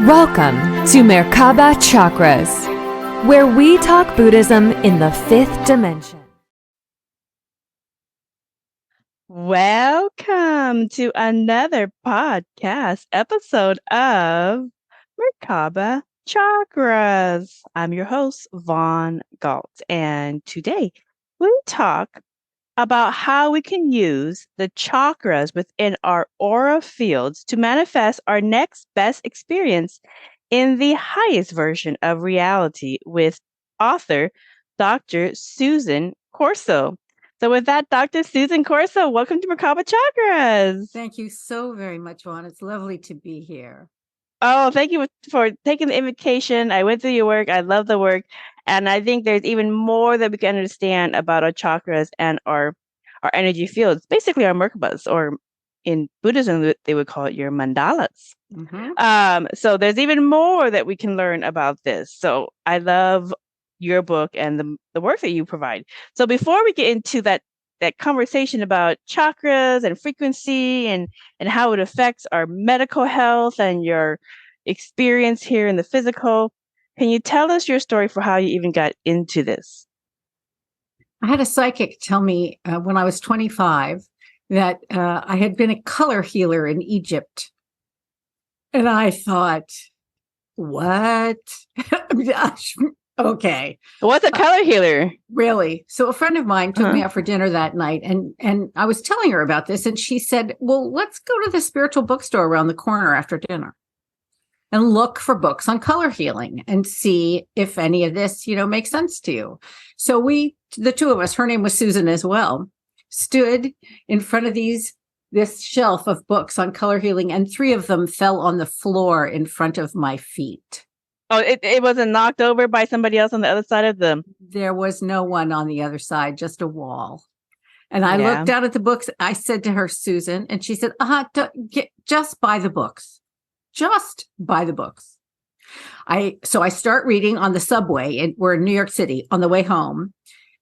Welcome to Merkaba Chakras, where we talk Buddhism in the fifth dimension. Welcome to another podcast episode of Merkaba Chakras. I'm your host, Vaughn Galt, and today we talk about how we can use the chakras within our aura fields to manifest our next best experience in the highest version of reality with author Dr. Susan Corso. So with that, Dr. Susan Corso, welcome to Merkaba Chakras. Thank you so very much, Vaughn. It's lovely to be here. Oh, thank you for taking the invitation. I went through your work. I love the work. And I think there's even more that we can understand about our chakras and our energy fields, basically our Merkabahs, or in Buddhism, they would call it your mandalas. Mm-hmm. So there's even more that we can learn about this. So I love your book and the work that you provide. So before we get into that conversation about chakras and frequency and how it affects our medical health and your experience here in the physical, can you tell us your story for how you even got into this? I had a psychic tell me when I was 25 that I had been a color healer in Egypt. And I thought, what? Okay. What's a color healer? Really? So a friend of mine took me out for dinner that night, and I was telling her about this, and she said, well, let's go to the spiritual bookstore around the corner after dinner and look for books on color healing and see if any of this, makes sense to you. So the two of us, her name was Susan as well, stood in front of this shelf of books on color healing, and three of them fell on the floor in front of my feet. Oh, it wasn't knocked over by somebody else on the other side of them? There was no one on the other side, just a wall. And I looked down at the books. I said to her, Susan, and she said, just buy the books. Just buy the books. So I start reading on the subway. We're in New York City on the way home.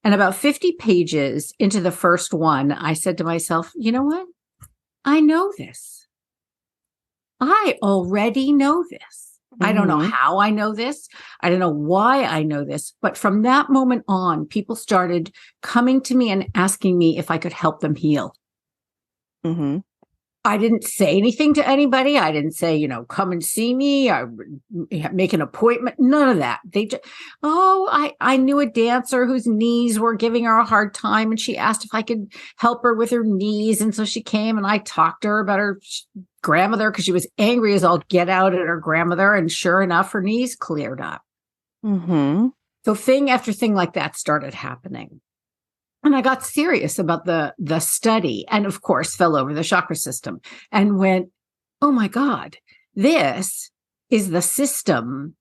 And about 50 pages into the first one, I said to myself, you know what? I know this. I already know this. Mm-hmm. I don't know how I know this. I don't know why I know this. But from that moment on, people started coming to me and asking me if I could help them heal. Mm-hmm. I didn't say anything to anybody. I didn't say, come and see me. I make an appointment. None of that. They just, I knew a dancer whose knees were giving her a hard time, and she asked if I could help her with her knees. And so she came, and I talked to her about her grandmother because she was angry as all get out at her grandmother. And sure enough, her knees cleared up. Mm-hmm. So thing after thing like that started happening. And I got serious about the study, and of course fell over the chakra system and went, oh my God, this is the system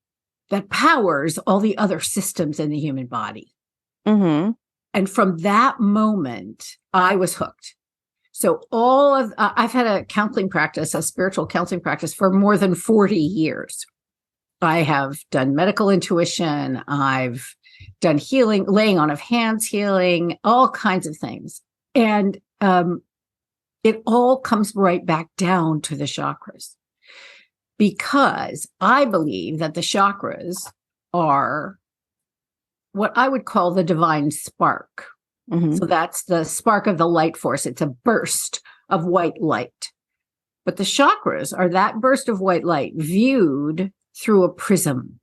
that powers all the other systems in the human body. Mm-hmm. And from that moment, I was hooked. So I've had a spiritual counseling practice for more than 40 years. I have done medical intuition. I've done healing, laying on of hands healing, all kinds of things. And it all comes right back down to the chakras, because I believe that the chakras are what I would call the divine spark. Mm-hmm. So that's the spark of the light force. It's a burst of white light. But the chakras are that burst of white light viewed through a prism,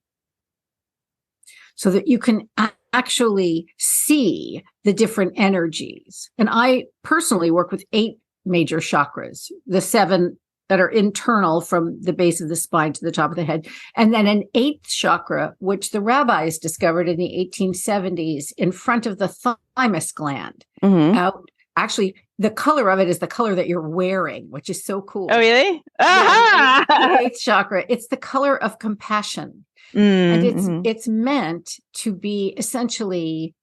so that you can actually see the different energies. And I personally work with 8 major chakras, the 7 that are internal from the base of the spine to the top of the head, and then an 8th chakra, which the rabbis discovered in the 1870s in front of the thymus gland. Mm-hmm. Actually, the color of it is the color that you're wearing, which is so cool. Oh, really? Yeah, the 8th chakra, it's the color of compassion. Mm-hmm. And it's meant to be essentially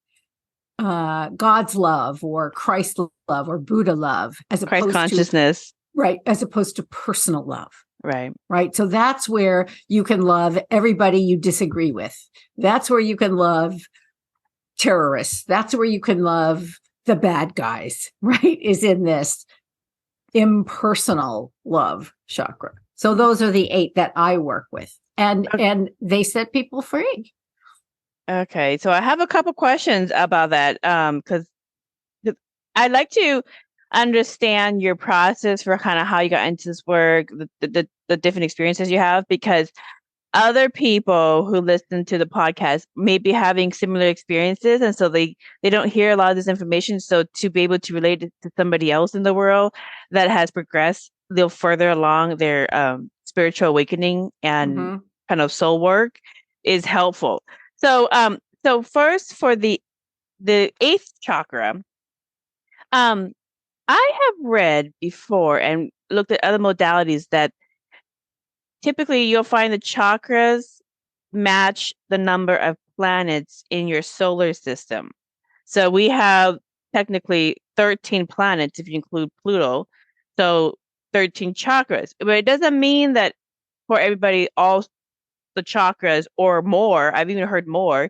God's love or Christ love or Buddha love, as opposed Christ consciousness. As opposed to personal love. Right. So that's where you can love everybody you disagree with. That's where you can love terrorists. That's where you can love the bad guys, right? Is in this impersonal love chakra. So those are the 8 that I work with. and they set people free. Okay, so I have a couple questions about that because I'd like to understand your process for kind of how you got into this work, the different experiences you have, because other people who listen to the podcast may be having similar experiences, and so they don't hear a lot of this information. So to be able to relate it to somebody else in the world that has progressed a little further along their spiritual awakening and kind of soul work is helpful. So so first for the eighth chakra, um I have read before and looked at other modalities that typically you'll find the chakras match the number of planets in your solar system. So we have technically 13 planets if you include Pluto. So 13 chakras. But it doesn't mean that for everybody, all the chakras or more, I've even heard more,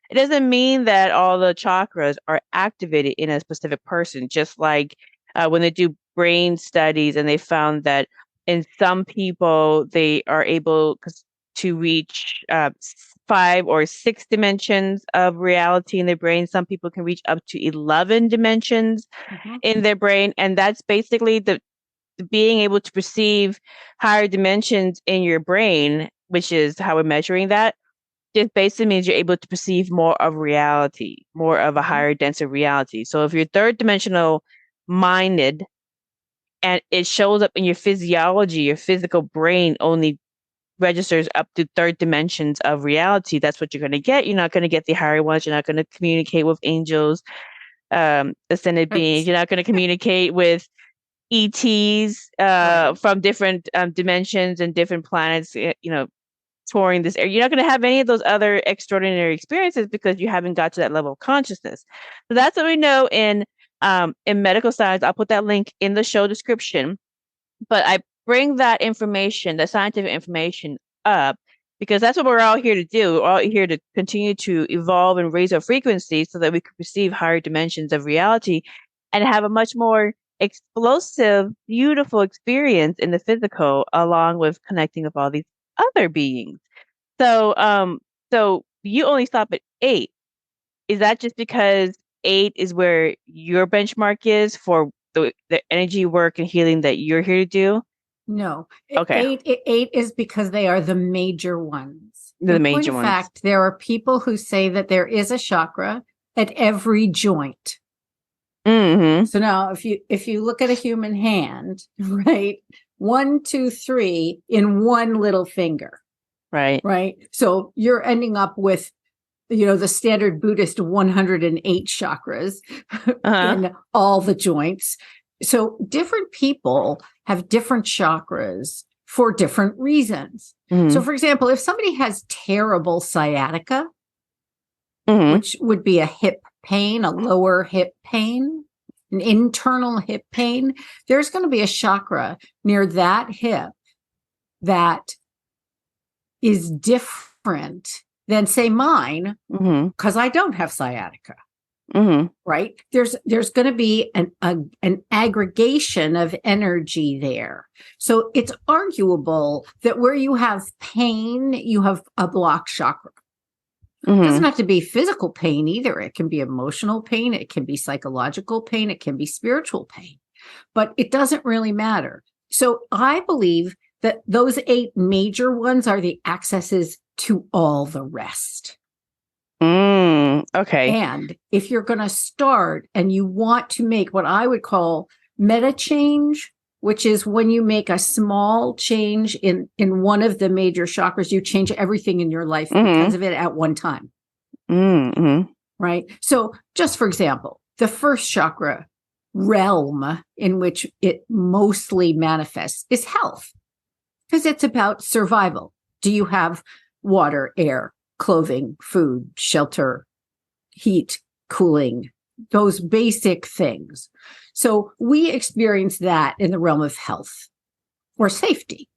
it doesn't mean that all the chakras are activated in a specific person, just like when they do brain studies and they found that in some people, they are able to reach 5 or 6 dimensions of reality in their brain. Some people can reach up to 11 dimensions in their brain. And that's basically the being able to perceive higher dimensions in your brain, which is how we're measuring that. Just basically means you're able to perceive more of reality, more of a higher, denser reality. So if you're third dimensional minded and it shows up in your physiology, your physical brain only registers up to third dimensions of reality, that's what you're going to get. You're not going to get the higher ones. You're not going to communicate with angels, ascended beings. You're not going to communicate with ETs from different dimensions and different planets, touring this area. You're not going to have any of those other extraordinary experiences because you haven't got to that level of consciousness. So that's what we know in medical science. I'll put that link in the show description. But I bring that information, the scientific information, up because that's what we're all here to do. We're all here to continue to evolve and raise our frequency so that we can perceive higher dimensions of reality and have a much more explosive, beautiful experience in the physical, along with connecting with all these other beings. So, so you only stop at 8. Is that just because 8 is where your benchmark is for the energy work and healing that you're here to do? No. Okay. 8 is because they are the major ones. The major ones. In fact, there are people who say that there is a chakra at every joint. So now if you look at a human hand, right? 1, 2, 3 in one little finger. Right. So you're ending up with, the standard Buddhist 108 chakras in all the joints. So different people have different chakras for different reasons. So for example, if somebody has terrible sciatica, which would be a hip pain, a lower hip pain, an internal hip pain, there's going to be a chakra near that hip that is different than, say, mine, because I don't have sciatica. Right? There's going to be an aggregation of energy there. So it's arguable that where you have pain, you have a blocked chakra. It doesn't have to be physical pain either. It can be emotional pain. It can be psychological pain. It can be spiritual pain. But it doesn't really matter. So I believe that those 8 major ones are the accesses to all the rest. Okay. And if you're going to start and you want to make what I would call meta change, which is when you make a small change in one of the major chakras, you change everything in your life because of it at one time. Right? So just for example, the first chakra realm in which it mostly manifests is health, because it's about survival. Do you have water, air, clothing, food, shelter, heat, cooling, those basic things? So we experience that in the realm of health or safety.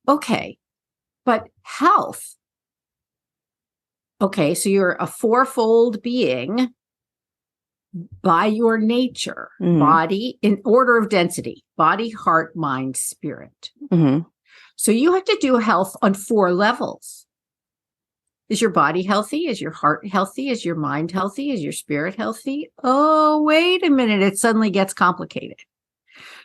Okay. But health. Okay. So you're a 4-fold being by your nature, body in order of density, body, heart, mind, spirit. So you have to do health on 4 levels. Is your body healthy? Is your heart healthy? Is your mind healthy? Is your spirit healthy? Oh, wait a minute. It suddenly gets complicated.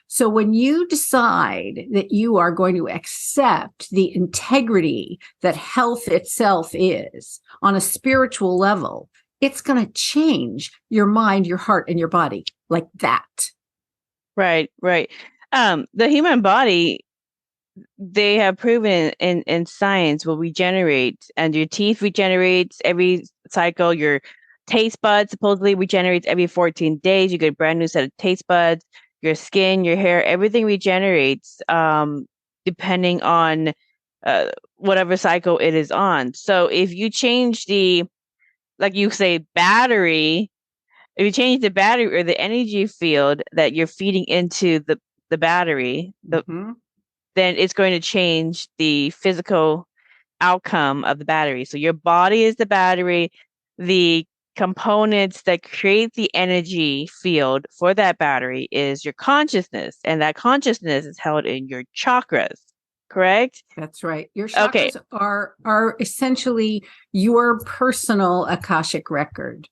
So when you decide that you are going to accept the integrity that health itself is on a spiritual level, it's going to change your mind, your heart, and your body like that. Right. The human body, they have proven in science will regenerate, and your teeth regenerates every cycle. Your taste buds supposedly regenerates every 14 days. You get a brand new set of taste buds. Your skin, your hair, everything regenerates depending on whatever cycle it is on. So if you change like you say, battery, if you change the battery or the energy field that you're feeding into the battery, then it's going to change the physical outcome of the battery. So your body is the battery. The components that create the energy field for that battery is your consciousness, and that consciousness is held in your chakras, correct? That's right. Your chakras are essentially your personal Akashic record.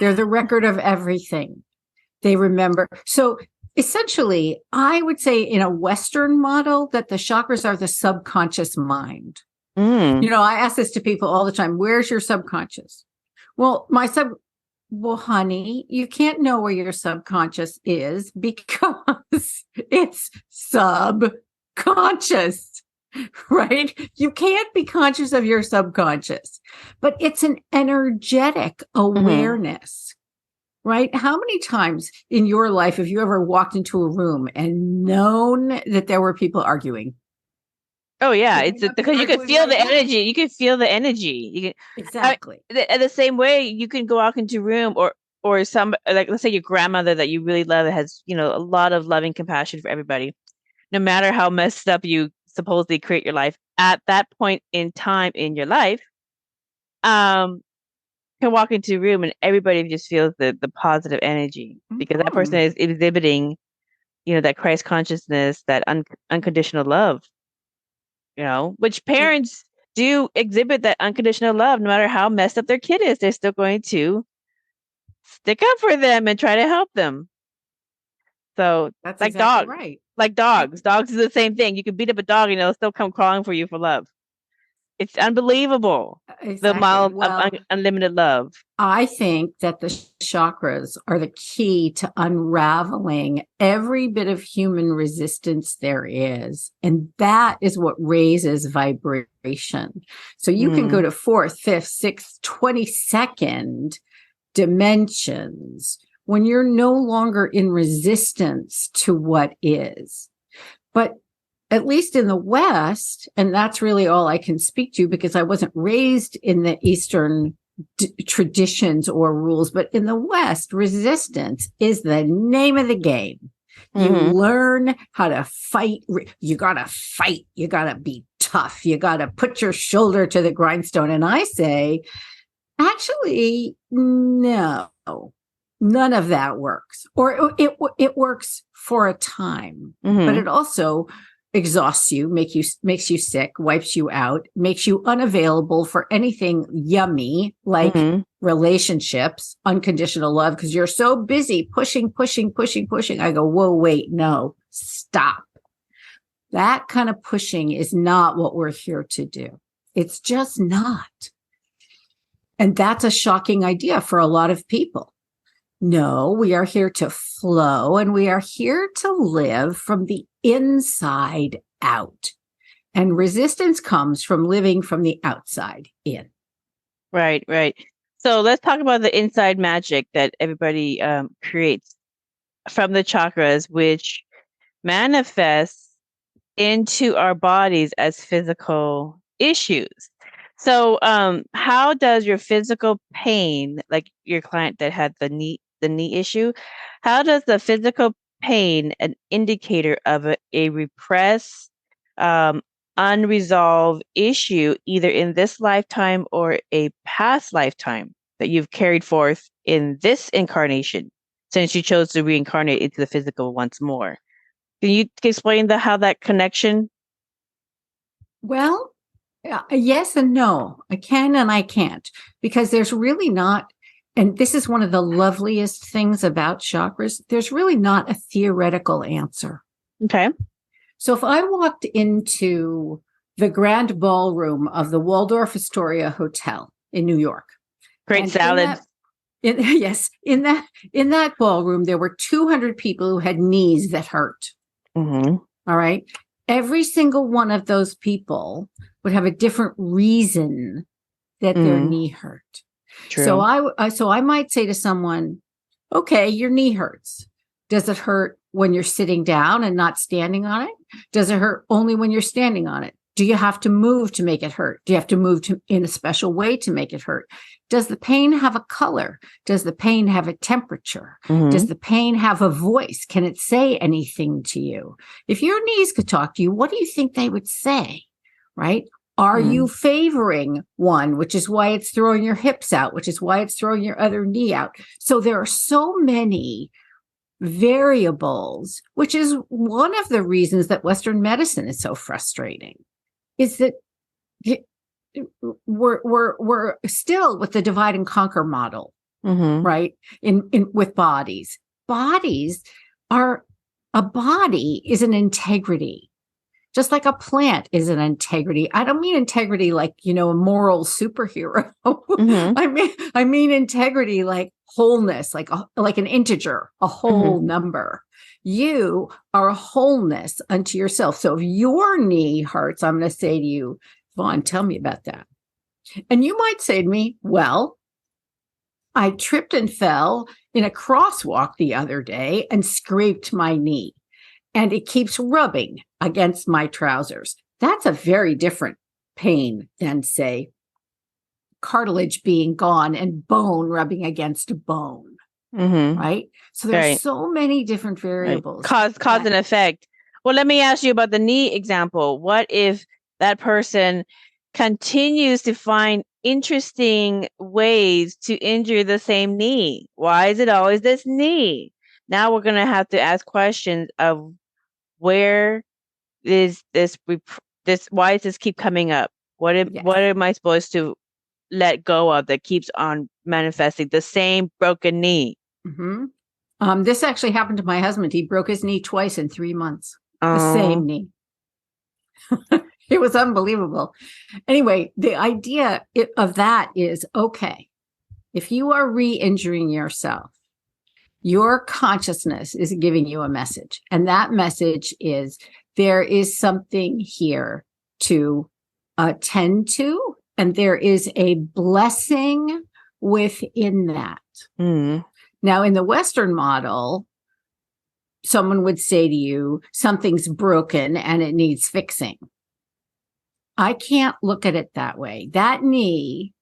They're the record of everything. They remember. So essentially, I would say in a Western model that the chakras are the subconscious mind. You know, I ask this to people all the time. Where's your subconscious? Well, honey, you can't know where your subconscious is because it's subconscious, right? You can't be conscious of your subconscious, but it's an energetic awareness, right? How many times in your life have you ever walked into a room and known that there were people arguing? Oh yeah, it's because you can feel the energy. You can feel the energy. You can exactly. The same way you can go out into a room or some, like, let's say your grandmother that you really love that has, you know, a lot of loving compassion for everybody. No matter how messed up you supposedly create your life at that point in time in your life, can walk into a room and everybody just feels the positive energy because that person is exhibiting, you know, that Christ consciousness, that unconditional love. You know, which parents do exhibit that unconditional love, no matter how messed up their kid is, they're still going to stick up for them and try to help them. So that's like exactly dogs, right. like dogs. Dogs is the same thing. You can beat up a dog and it'll still come crawling for you for love. It's unbelievable. Exactly. The amount of unlimited love. I think that the chakras are the key to unraveling every bit of human resistance there is. And that is what raises vibration. So you can go to 4th, 5th, 6th, 22nd dimensions when you're no longer in resistance to what is. But at least in the West, and that's really all I can speak to because I wasn't raised in the Eastern traditions or rules, but in the West, resistance is the name of the game. You learn how to fight. You got to fight. You got to be tough. You got to put your shoulder to the grindstone. And I say, actually, no, none of that works. Or it works for a time, but it also exhausts you, makes you sick, wipes you out, makes you unavailable for anything yummy like relationships, unconditional love, because you're so busy pushing. I go, whoa, wait, no, stop. That kind of pushing is not what we're here to do. It's just not. And that's a shocking idea for a lot of people. No, we are here to flow and we are here to live from the inside out. And resistance comes from living from the outside in. Right. So let's talk about the inside magic that everybody creates from the chakras, which manifests into our bodies as physical issues. So how does your physical pain, like your client that had the knee issue, how does the physical pain an indicator of a repressed, unresolved issue, either in this lifetime or a past lifetime that you've carried forth in this incarnation, since you chose to reincarnate into the physical once more? Can you explain how that connection Well, yes and no. I can and I can't, because there's really not, and this is one of the loveliest things about chakras, there's really not a theoretical answer. Okay. So if I walked into the grand ballroom of the Waldorf Astoria Hotel in New York. Great salad. In that ballroom, there were 200 people who had knees that hurt. Mm-hmm. All right. Every single one of those people would have a different reason that their knee hurt. True. So I might say to someone, okay, your knee hurts. Does it hurt when you're sitting down and not standing on it? Does it hurt only when you're standing on it? Do you have to move to make it hurt? Do you have to move in a special way to make it hurt? Does the pain have a color? Does the pain have a temperature? Mm-hmm. Does the pain have a voice? Can it say anything to you? If your knees could talk to you, what do you think they would say? Right? Are you favoring one, which is why it's throwing your hips out, which is why it's throwing your other knee out? So there are so many variables, which is one of the reasons that Western medicine is so frustrating, is that we're still with the divide and conquer model, right? In with bodies. Bodies are, a body is an integrity. Just like a plant is an integrity. I don't mean integrity like, a moral superhero. I mean integrity like wholeness, like an integer, a whole number. You are a wholeness unto yourself. So if your knee hurts, I'm going to say to you, Vaughn, tell me about that. And you might say to me, well, I tripped and fell in a crosswalk the other day and scraped my knee, and it keeps rubbing against my trousers. That's a very different pain than, say, cartilage being gone and bone rubbing against bone, right? So there's so many different variables. Right. Cause and effect. Well, let me ask you about the knee example. What if that person continues to find interesting ways to injure the same knee? Why is it always this knee? Now we're going to have to ask questions of where is this, why does this keep coming up? What am I supposed to let go of that keeps on manifesting the same broken knee? This actually happened to my husband. He broke his knee twice in 3 months. The same knee. It was unbelievable. Anyway, the idea of that is, okay, if you are re-injuring yourself, your consciousness is giving you a message. And that message is, there is something here to attend to, and there is a blessing within that. Now, in the Western model, someone would say to you, something's broken and it needs fixing. I can't look at it that way. That knee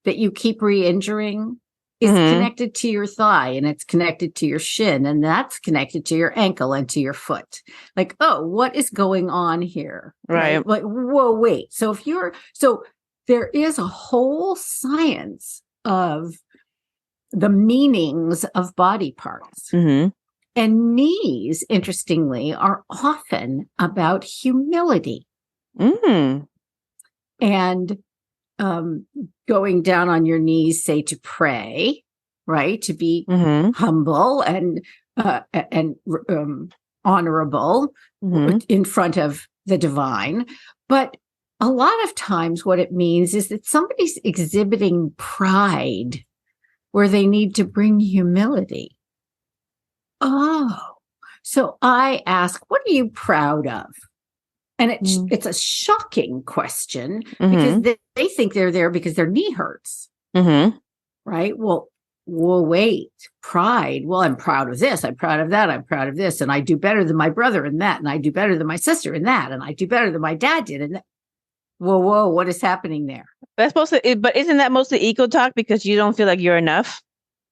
that you keep re-injuring is connected to your thigh, and it's connected to your shin, and that's connected to your ankle and to your foot. Like, oh, what is going on here? Right. Like, whoa, wait. So there is a whole science of the meanings of body parts. And knees, interestingly, are often about humility. And going down on your knees, say, to pray, right? To be humble and honorable in front of the divine. But a lot of times what it means is that somebody's exhibiting pride where they need to bring humility. Oh, so I ask, what are you proud of? And it's a shocking question because they think they're there because their knee hurts. Right? Well, wait, pride. Well, I'm proud of this. I'm proud of that. I'm proud of this. And I do better than my brother in that. And I do better than my sister in that. And I do better than my dad did in that. Whoa, what is happening there? But isn't that mostly ego talk because you don't feel like you're enough?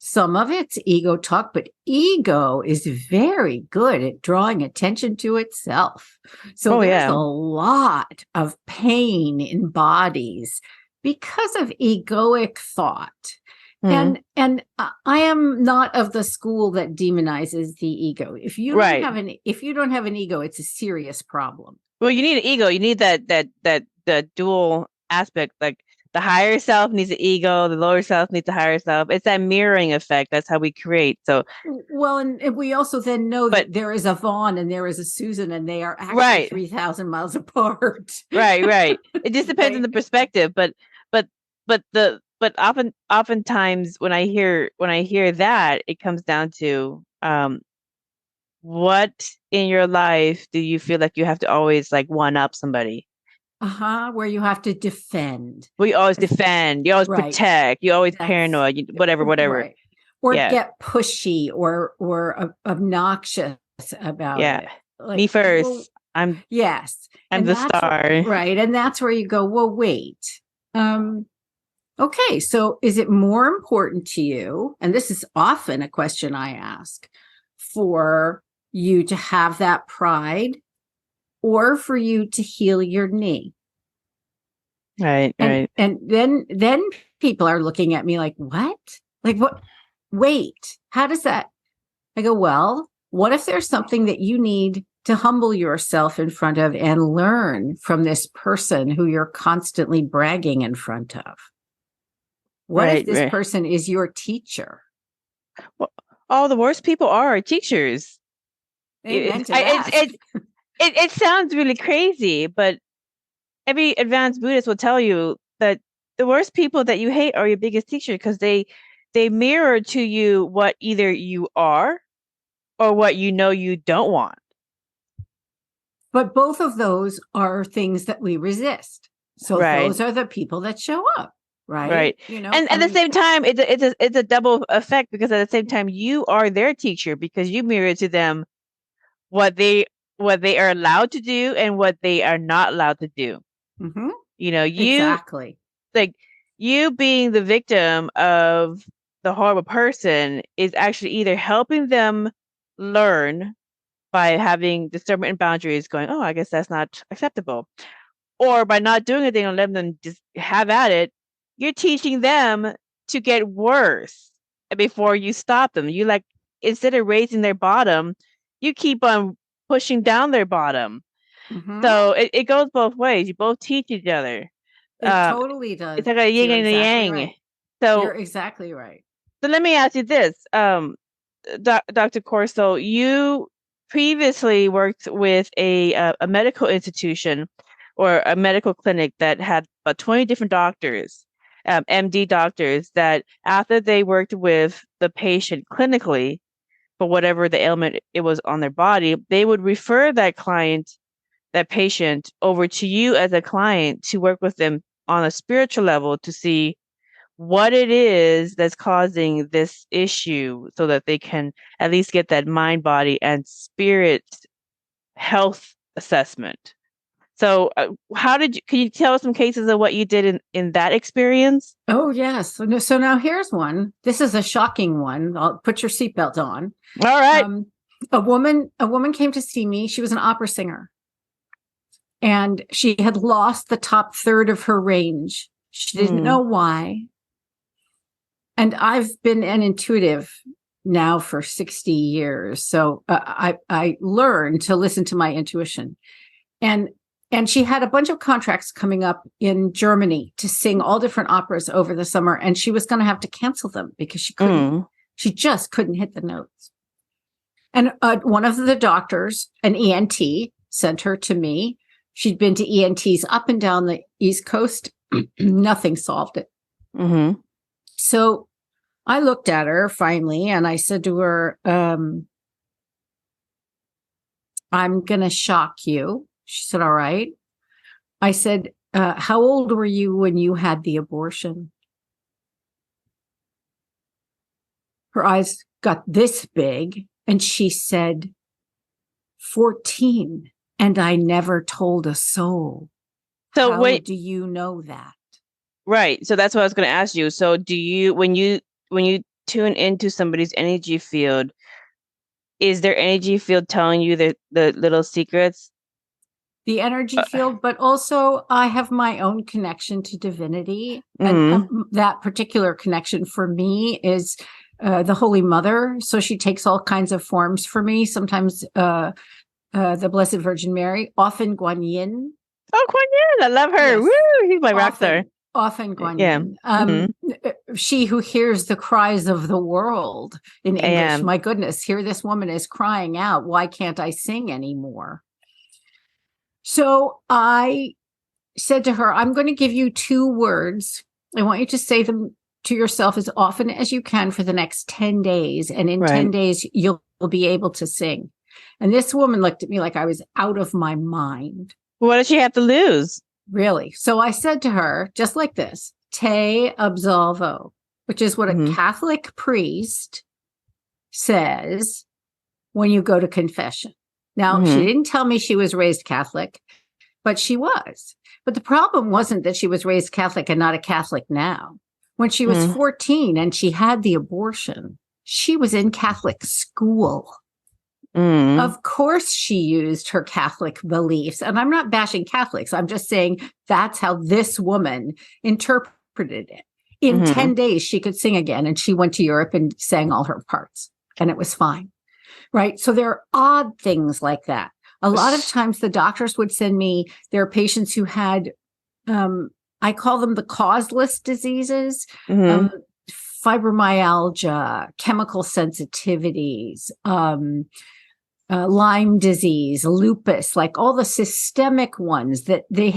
Some of it's ego talk, but ego is very good at drawing attention to itself. So there's a lot of pain in bodies because of egoic thought. And I am not of the school that demonizes the ego. If you don't have an ego, it's a serious problem. Well, you need an ego. You need that the dual aspect. Like the higher self needs the ego, the lower self needs the higher self. It's that mirroring effect. That's how we create. So well, and we also then know that there is a Vaughn and there is a Susan, and they are actually 3,000 miles apart. Right. It just depends on the perspective. But oftentimes when I hear that, it comes down to what in your life do you feel like you have to always like one up somebody? Where you have to defend. Well, you always defend, you always protect, you always paranoid, whatever. Right. Or get pushy or obnoxious about it. Like, me first. I'm the star. Right. And that's where you go, well, wait. Okay, so is it more important to you, and this is often a question I ask, for you to have that pride or for you to heal your knee? Right. And then people are looking at me like, what? Like, what? Wait, how does that? I go, well, what if there's something that you need to humble yourself in front of and learn from this person who you're constantly bragging in front of? What if this person is your teacher? Well, all the worst people are our teachers. It sounds really crazy, but every advanced Buddhist will tell you that the worst people that you hate are your biggest teacher, because they mirror to you what either you are or what you know you don't want. But both of those are things that we resist. So those are the people that show up. Right. You know, and at the same time, it's a double effect, because at the same time, you are their teacher because you mirror to them what they are allowed to do and what they are not allowed to do. Mm-hmm. You know, like you being the victim of the horrible person is actually either helping them learn by having discernment and boundaries, going, oh, I guess that's not acceptable, or by not doing anything and letting them just have at it. You're teaching them to get worse before you stop them. You like, instead of raising their bottom, you keep on pushing down their bottom. Mm-hmm. So it goes both ways. You both teach each other. It totally does. It's like a yin and a yang. Right. So you're exactly right. So let me ask you this, Dr. Corso, you previously worked with a medical institution or a medical clinic that had about 20 different doctors. MD doctors, that after they worked with the patient clinically for whatever the ailment it was on their body, they would refer that patient over to you as a client to work with them on a spiritual level to see what it is that's causing this issue, so that they can at least get that mind, body, and spirit health assessment. So can you tell us some cases of what you did in that experience? Oh, yes. So now here's one. This is a shocking one. I'll put your seatbelt on. All right. A woman came to see me. She was an opera singer. And she had lost the top third of her range. She didn't know why. And I've been an intuitive now for 60 years. So I learned to listen to my intuition. And she had a bunch of contracts coming up in Germany to sing all different operas over the summer. And she was going to have to cancel them because she just couldn't hit the notes. And one of the doctors, an ENT, sent her to me. She'd been to ENTs up and down the East Coast. Nothing solved it. Mm-hmm. So I looked at her finally and I said to her, I'm going to shock you. She said, all right. I said, how old were you when you had the abortion? Her eyes got this big and she said, 14. And I never told a soul. So how do you know that? Right. So that's what I was going to ask you. So do you, when you tune into somebody's energy field, is their energy field telling you the little secrets? the energy field, but also I have my own connection to divinity. And that particular connection for me is the Holy Mother. So she takes all kinds of forms for me. Sometimes the Blessed Virgin Mary, often Guan Yin. Oh, Kuan Yin, I love her. Yes. Woo, he's my rock star. Often Guan Yeah. Yin. She who hears the cries of the world in English. My goodness, here this woman is crying out. Why can't I sing anymore? So I said to her, I'm going to give you 2 words. I want you to say them to yourself as often as you can for the next 10 days. And in 10 days, you'll be able to sing. And this woman looked at me like I was out of my mind. What does she have to lose? Really? So I said to her, just like this, te absolvo, which is what a Catholic priest says when you go to confession. Now, she didn't tell me she was raised Catholic, but she was. But the problem wasn't that she was raised Catholic and not a Catholic now. When she was 14 and she had the abortion, she was in Catholic school. Of course, she used her Catholic beliefs. And I'm not bashing Catholics. I'm just saying that's how this woman interpreted it. In 10 days, she could sing again. And she went to Europe and sang all her parts. And it was fine. Right. So there are odd things like that. A lot of times the doctors would send me their patients who had, I call them the causeless diseases, fibromyalgia, chemical sensitivities, Lyme disease, lupus, like all the systemic ones that they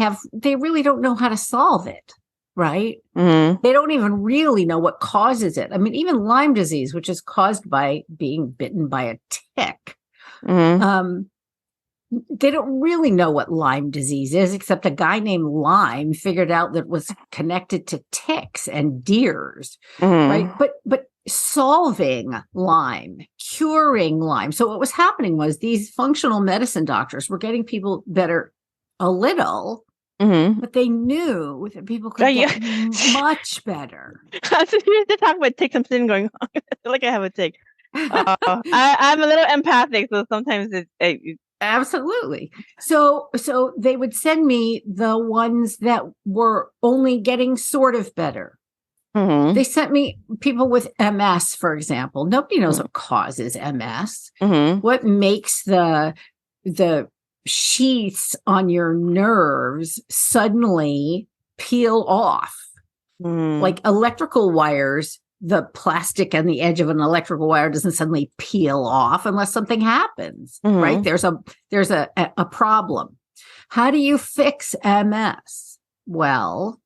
really don't know how to solve it. Right. They don't even really know what causes it. I mean, even Lyme disease, which is caused by being bitten by a tick. They don't really know what Lyme disease is, except a guy named Lyme figured out that it was connected to ticks and deers. Right. But solving Lyme, curing Lyme. So what was happening was these functional medicine doctors were getting people better a little. But they knew that people could get much better. So you're just talking about ticks. I'm sitting going, I feel like I have a tick. I'm a little empathic, so sometimes it's absolutely. So they would send me the ones that were only getting sort of better. They sent me people with MS, for example. Nobody knows what causes MS. What makes the sheaths on your nerves suddenly peel off. Like electrical wires, the plastic and the edge of an electrical wire doesn't suddenly peel off unless something happens, right? There's a problem. How do you fix MS? Well,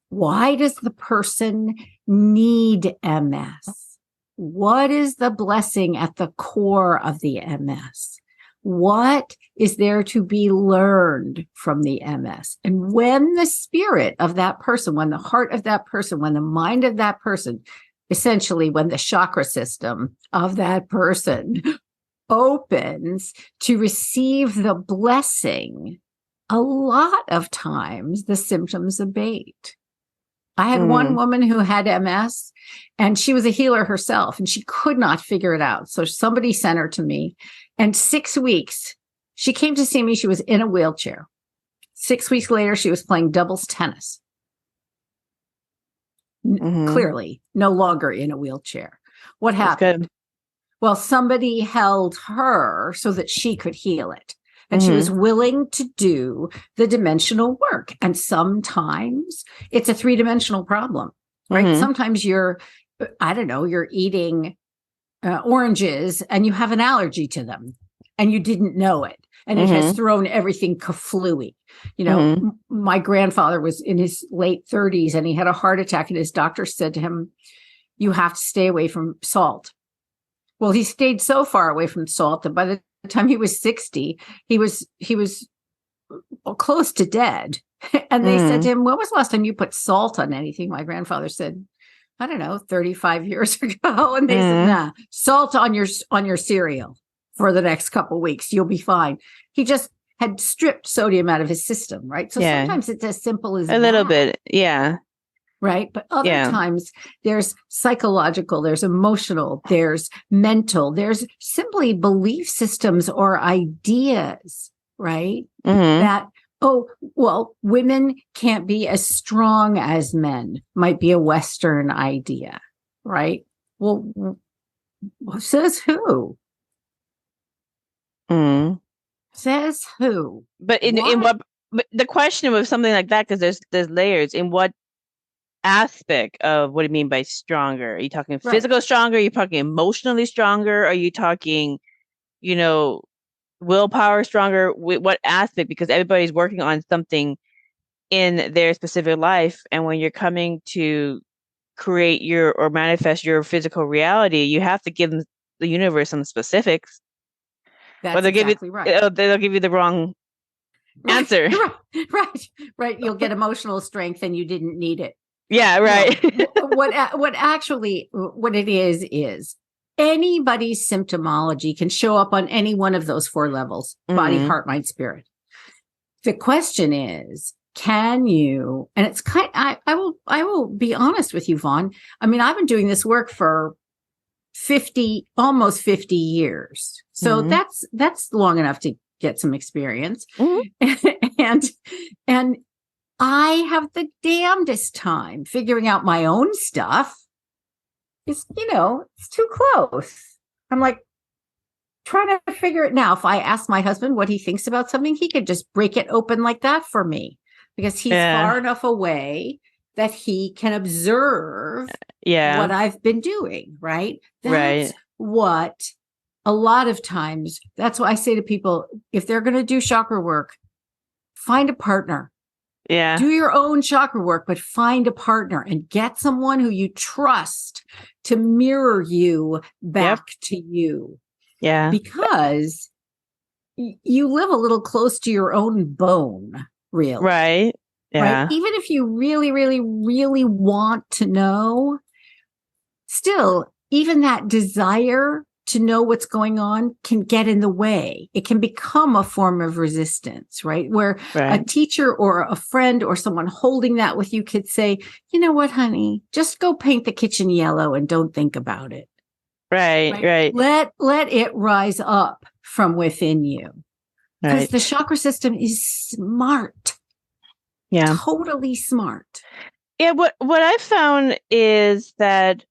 why does the person need MS? What is the blessing at the core of the MS? What is there to be learned from the MS? And when the spirit of that person, when the heart of that person, when the mind of that person, essentially when the chakra system of that person opens to receive the blessing, a lot of times the symptoms abate. I had one woman who had MS and she was a healer herself and she could not figure it out. So somebody sent her to me. And 6 weeks, she came to see me. She was in a wheelchair. 6 weeks later, she was playing doubles tennis. Clearly, no longer in a wheelchair. What happened? Well, somebody held her so that she could heal it. And she was willing to do the dimensional work. And sometimes it's a 3-dimensional problem, right? Sometimes you're eating oranges and you have an allergy to them and you didn't know it. And it has thrown everything kaflooey. You know, my grandfather was in his late 30s and he had a heart attack and his doctor said to him, you have to stay away from salt. Well, he stayed so far away from salt that by the time he was 60, he was close to dead. And they said to him, when was the last time you put salt on anything? My grandfather said, I don't know, 35 years ago. And they said, nah, salt on your cereal for the next couple of weeks. You'll be fine. He just had stripped sodium out of his system, right? So sometimes it's as simple as a little bit. Yeah. Right. But other times there's psychological, there's emotional, there's mental, there's simply belief systems or ideas right? Mm-hmm. That, oh, well, women can't be as strong as men might be a Western idea, right? Well, says who? Mm. Says who? But in what? But the question with something like that, because there's layers. In what aspect of what do you mean by stronger? Are you talking physical stronger? Are you talking emotionally stronger? Are you talking, willpower stronger? What aspect? Because everybody's working on something in their specific life, and when you're coming to create or manifest your physical reality, you have to give the universe some specifics. That's exactly right. They'll give you the wrong answer. Right. You'll get emotional strength and you didn't need it. Yeah, right. No, what it is anybody's symptomology can show up on any one of those 4 levels: body, heart, mind, spirit. The question is, can you, and it's I will be honest with you, Vaughn. I mean, I've been doing this work for almost 50 years. So that's long enough to get some experience. And I have the damnedest time figuring out my own stuff. It's too close. I'm like trying to figure it now. If I ask my husband what he thinks about something, he could just break it open like that for me, because he's far enough away that he can observe what I've been doing, right? That's what a lot of times, that's why I say to people, if they're going to do chakra work, find a partner. Yeah. Do your own chakra work, but find a partner and get someone who you trust to mirror you back to you. Yeah. Because you live a little close to your own bone, really. Right. Yeah. Right? Even if you really, really, really want to know, still, even that desire to know what's going on can get in the way. It can become a form of resistance, right? Where a teacher or a friend or someone holding that with you could say, you know what, honey, just go paint the kitchen yellow and don't think about it. Right. Let it rise up from within you. Because the chakra system is smart. Yeah. Totally smart. Yeah. What I've found is that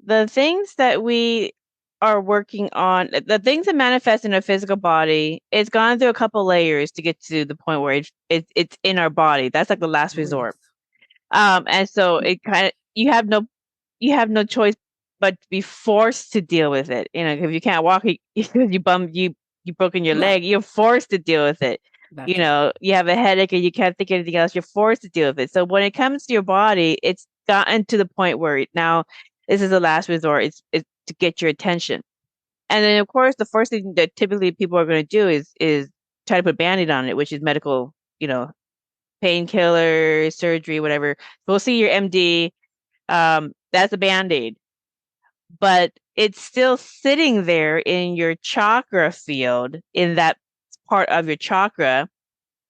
the things that we are working on, the things that manifest in our physical body, it's gone through a couple layers to get to the point where it's in our body. That's like the last resort. And so it kind of, you have no choice but to be forced to deal with it. If you can't walk, you broken your leg, you're forced to deal with it. You have a headache and you can't think of anything else, you're forced to deal with it. So when it comes to your body, it's gotten to the point where now this is the last resort. It's to get your attention. And then of course the first thing that typically people are going to do is try to put a Band-Aid on it, which is medical, painkiller, surgery, whatever. Go see your MD. That's a Band-Aid. But it's still sitting there in your chakra field, in that part of your chakra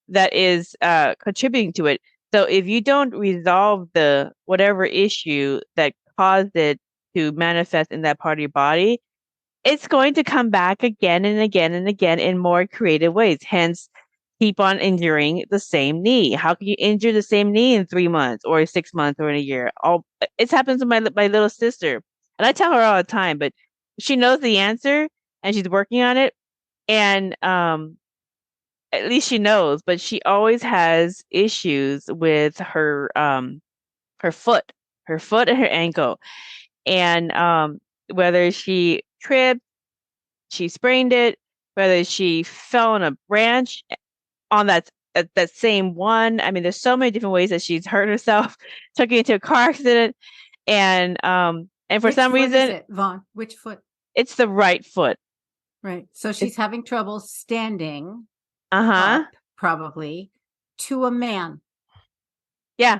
that is contributing to it. So if you don't resolve the whatever issue that caused it to manifest in that part of your body, it's going to come back again and again and again in more creative ways. Hence, keep on injuring the same knee. How can you injure the same knee in 3 months or 6 months or in a year? It happens to my little sister. And I tell her all the time, but she knows the answer and she's working on it. And at least she knows, but she always has issues with her foot and her ankle. And whether she tripped, she sprained it, whether she fell on a branch on that same one. I mean, there's so many different ways that she's hurt herself, took it into a car accident. And for some reason, is it, Vaughn? Which foot? It's the right foot. Right. So she's having trouble standing up, probably, to a man. Yeah.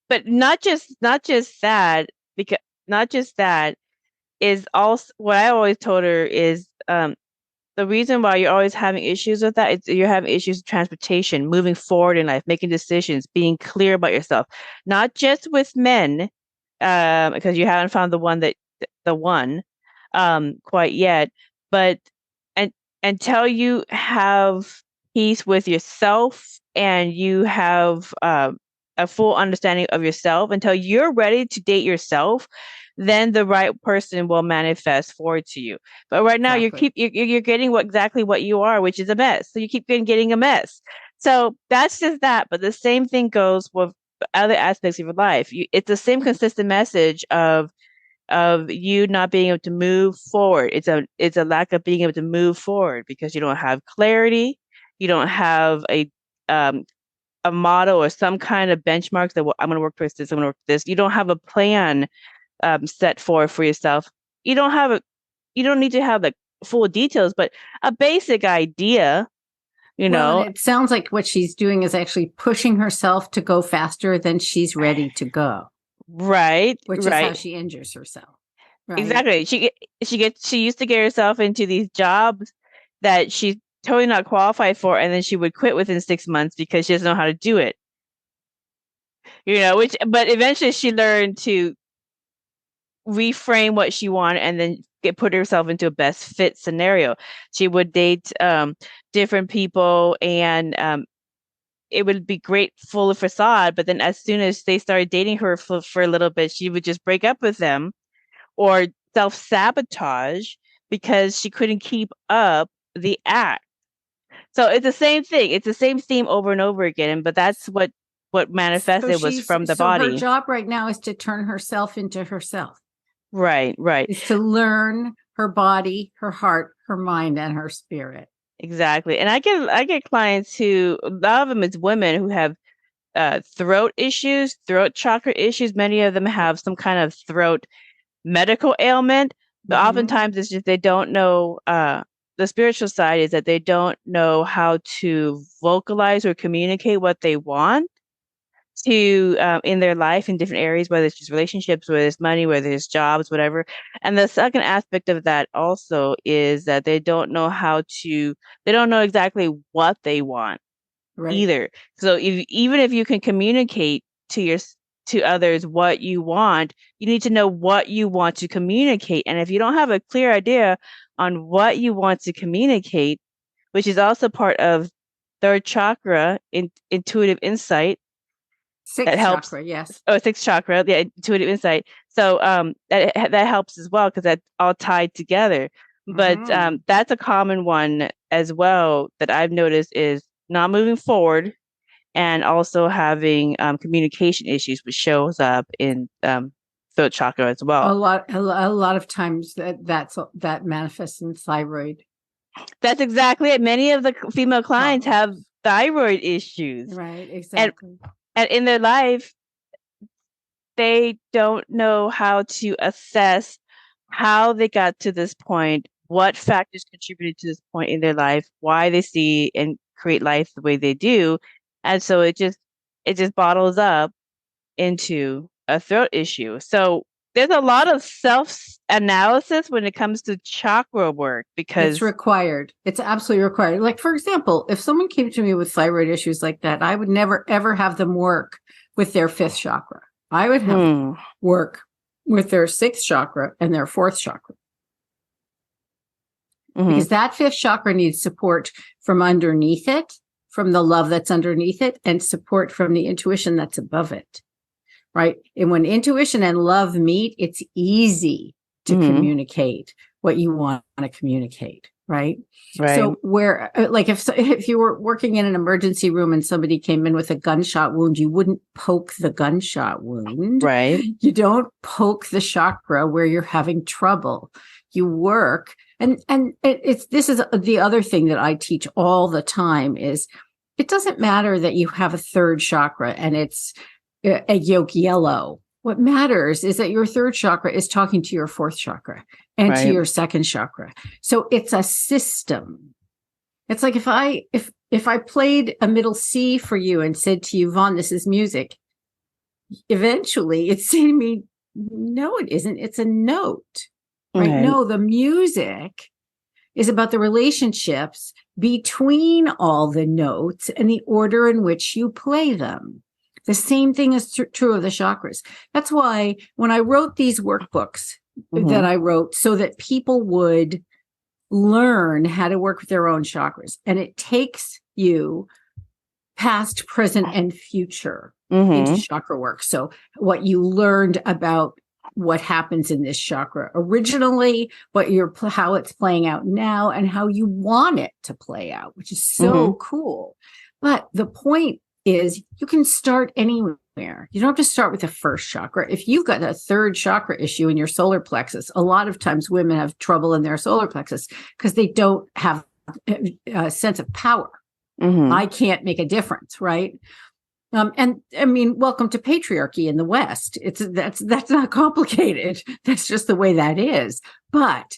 But not just that, because not just that is also what I always told her is the reason why you're always having issues with that is you're having issues with transportation, moving forward in life, making decisions, being clear about yourself, not just with men, because you haven't found the one quite yet, but until you have peace with yourself and you have a full understanding of yourself, until you're ready to date yourself, then the right person will manifest forward to you. But right now, Exactly. you're getting exactly what you are, which is a mess. So you keep getting a mess. So that's just that. But the same thing goes with other aspects of your life. It's the same consistent message of you not being able to move forward. It's a lack of being able to move forward because you don't have clarity. You don't have um a model or some kind of benchmarks that, well, I'm going to work towards this. I'm going to work this. You don't have a plan set for yourself. You don't have a. You don't need to have the full details, but a basic idea. Well, and it sounds like what she's doing is actually pushing herself to go faster than she's ready to go. Right. Which is how she injures herself. Right. Exactly. She used to get herself into these jobs that she's totally not qualified for, and then she would quit within 6 months because she doesn't know how to do it. But eventually she learned to reframe what she wanted and then put herself into a best fit scenario. She would date different people, and it would be great full of facade, but then as soon as they started dating her for a little bit, she would just break up with them or self-sabotage because she couldn't keep up the act. So it's the same thing. It's the same theme over and over again, but that's what manifested was from the body. Her job right now is to turn herself into herself. Right. Is to learn her body, her heart, her mind, and her spirit. Exactly. And I get clients who, a lot of them is women who have throat issues, throat chakra issues. Many of them have some kind of throat medical ailment, but oftentimes it's just they don't know. The spiritual side is that they don't know how to vocalize or communicate what they want to in their life in different areas, whether it's just relationships, whether it's money, whether it's jobs, whatever. And the second aspect of that also is that they don't know exactly what they want either. So even if you can communicate to others what you want, you need to know what you want to communicate. And if you don't have a clear idea on what you want to communicate, which is also part of third chakra, intuitive insight, Sixth chakra, yes. Oh, sixth chakra, the intuitive insight. So that helps as well because that's all tied together. But that's a common one as well that I've noticed is not moving forward and also having communication issues, which shows up in throat chakra as well. A lot of times that manifests in thyroid. That's exactly it. Many of the female clients have thyroid issues. Right, exactly. And in their life, they don't know how to assess how they got to this point, what factors contributed to this point in their life, why they see and create life the way they do. And so it just bottles up into a throat issue. So there's a lot of self-analysis when it comes to chakra work because it's required. It's absolutely required. Like, for example, if someone came to me with thyroid issues like that, I would never, ever have them work with their fifth chakra. I would have them work with their sixth chakra and their fourth chakra. Because that fifth chakra needs support from underneath it, from the love that's underneath it, and support from the intuition that's above it. Right. And when intuition and love meet, it's easy to communicate what you want to communicate. Right. So where, like, if you were working in an emergency room and somebody came in with a gunshot wound, you wouldn't poke the gunshot wound. Right. You don't poke the chakra where you're having trouble. You work. And this is the other thing that I teach all the time is it doesn't matter that you have a third chakra and it's a yolk yellow. What matters is that your third chakra is talking to your fourth chakra and to your second chakra. So it's a system. It's like if I played a middle C for you and said to you, Vaughn, this is music. Eventually it's saying to me, no, it isn't. It's a note. Right? No, the music is about the relationships between all the notes and the order in which you play them. The same thing is true of the chakras. That's why when I wrote these workbooks that I wrote so that people would learn how to work with their own chakras. And it takes you past, present, and future into chakra work. So what you learned about what happens in this chakra originally, how it's playing out now, and how you want it to play out, which is so cool. But the point is, you can start anywhere. You don't have to start with the first chakra. If you've got a third chakra issue in your solar plexus, a lot of times women have trouble in their solar plexus because they don't have a sense of power. I can't make a difference, right? And I mean, welcome to patriarchy in the West. That's not complicated. That's just the way that is. But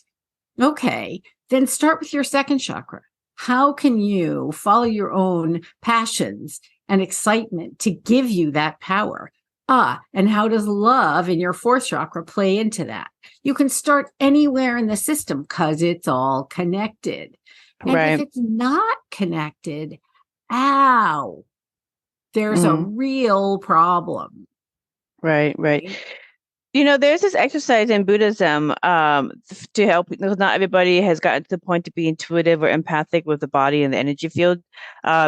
okay, then start with your second chakra. How can you follow your own passions and excitement to give you that power? And how does love in your fourth chakra play into that? You can start anywhere in the system because it's all connected. And if it's not connected, there's a real problem. Right. There's this exercise in Buddhism to help, because not everybody has gotten to the point to be intuitive or empathic with the body and the energy field.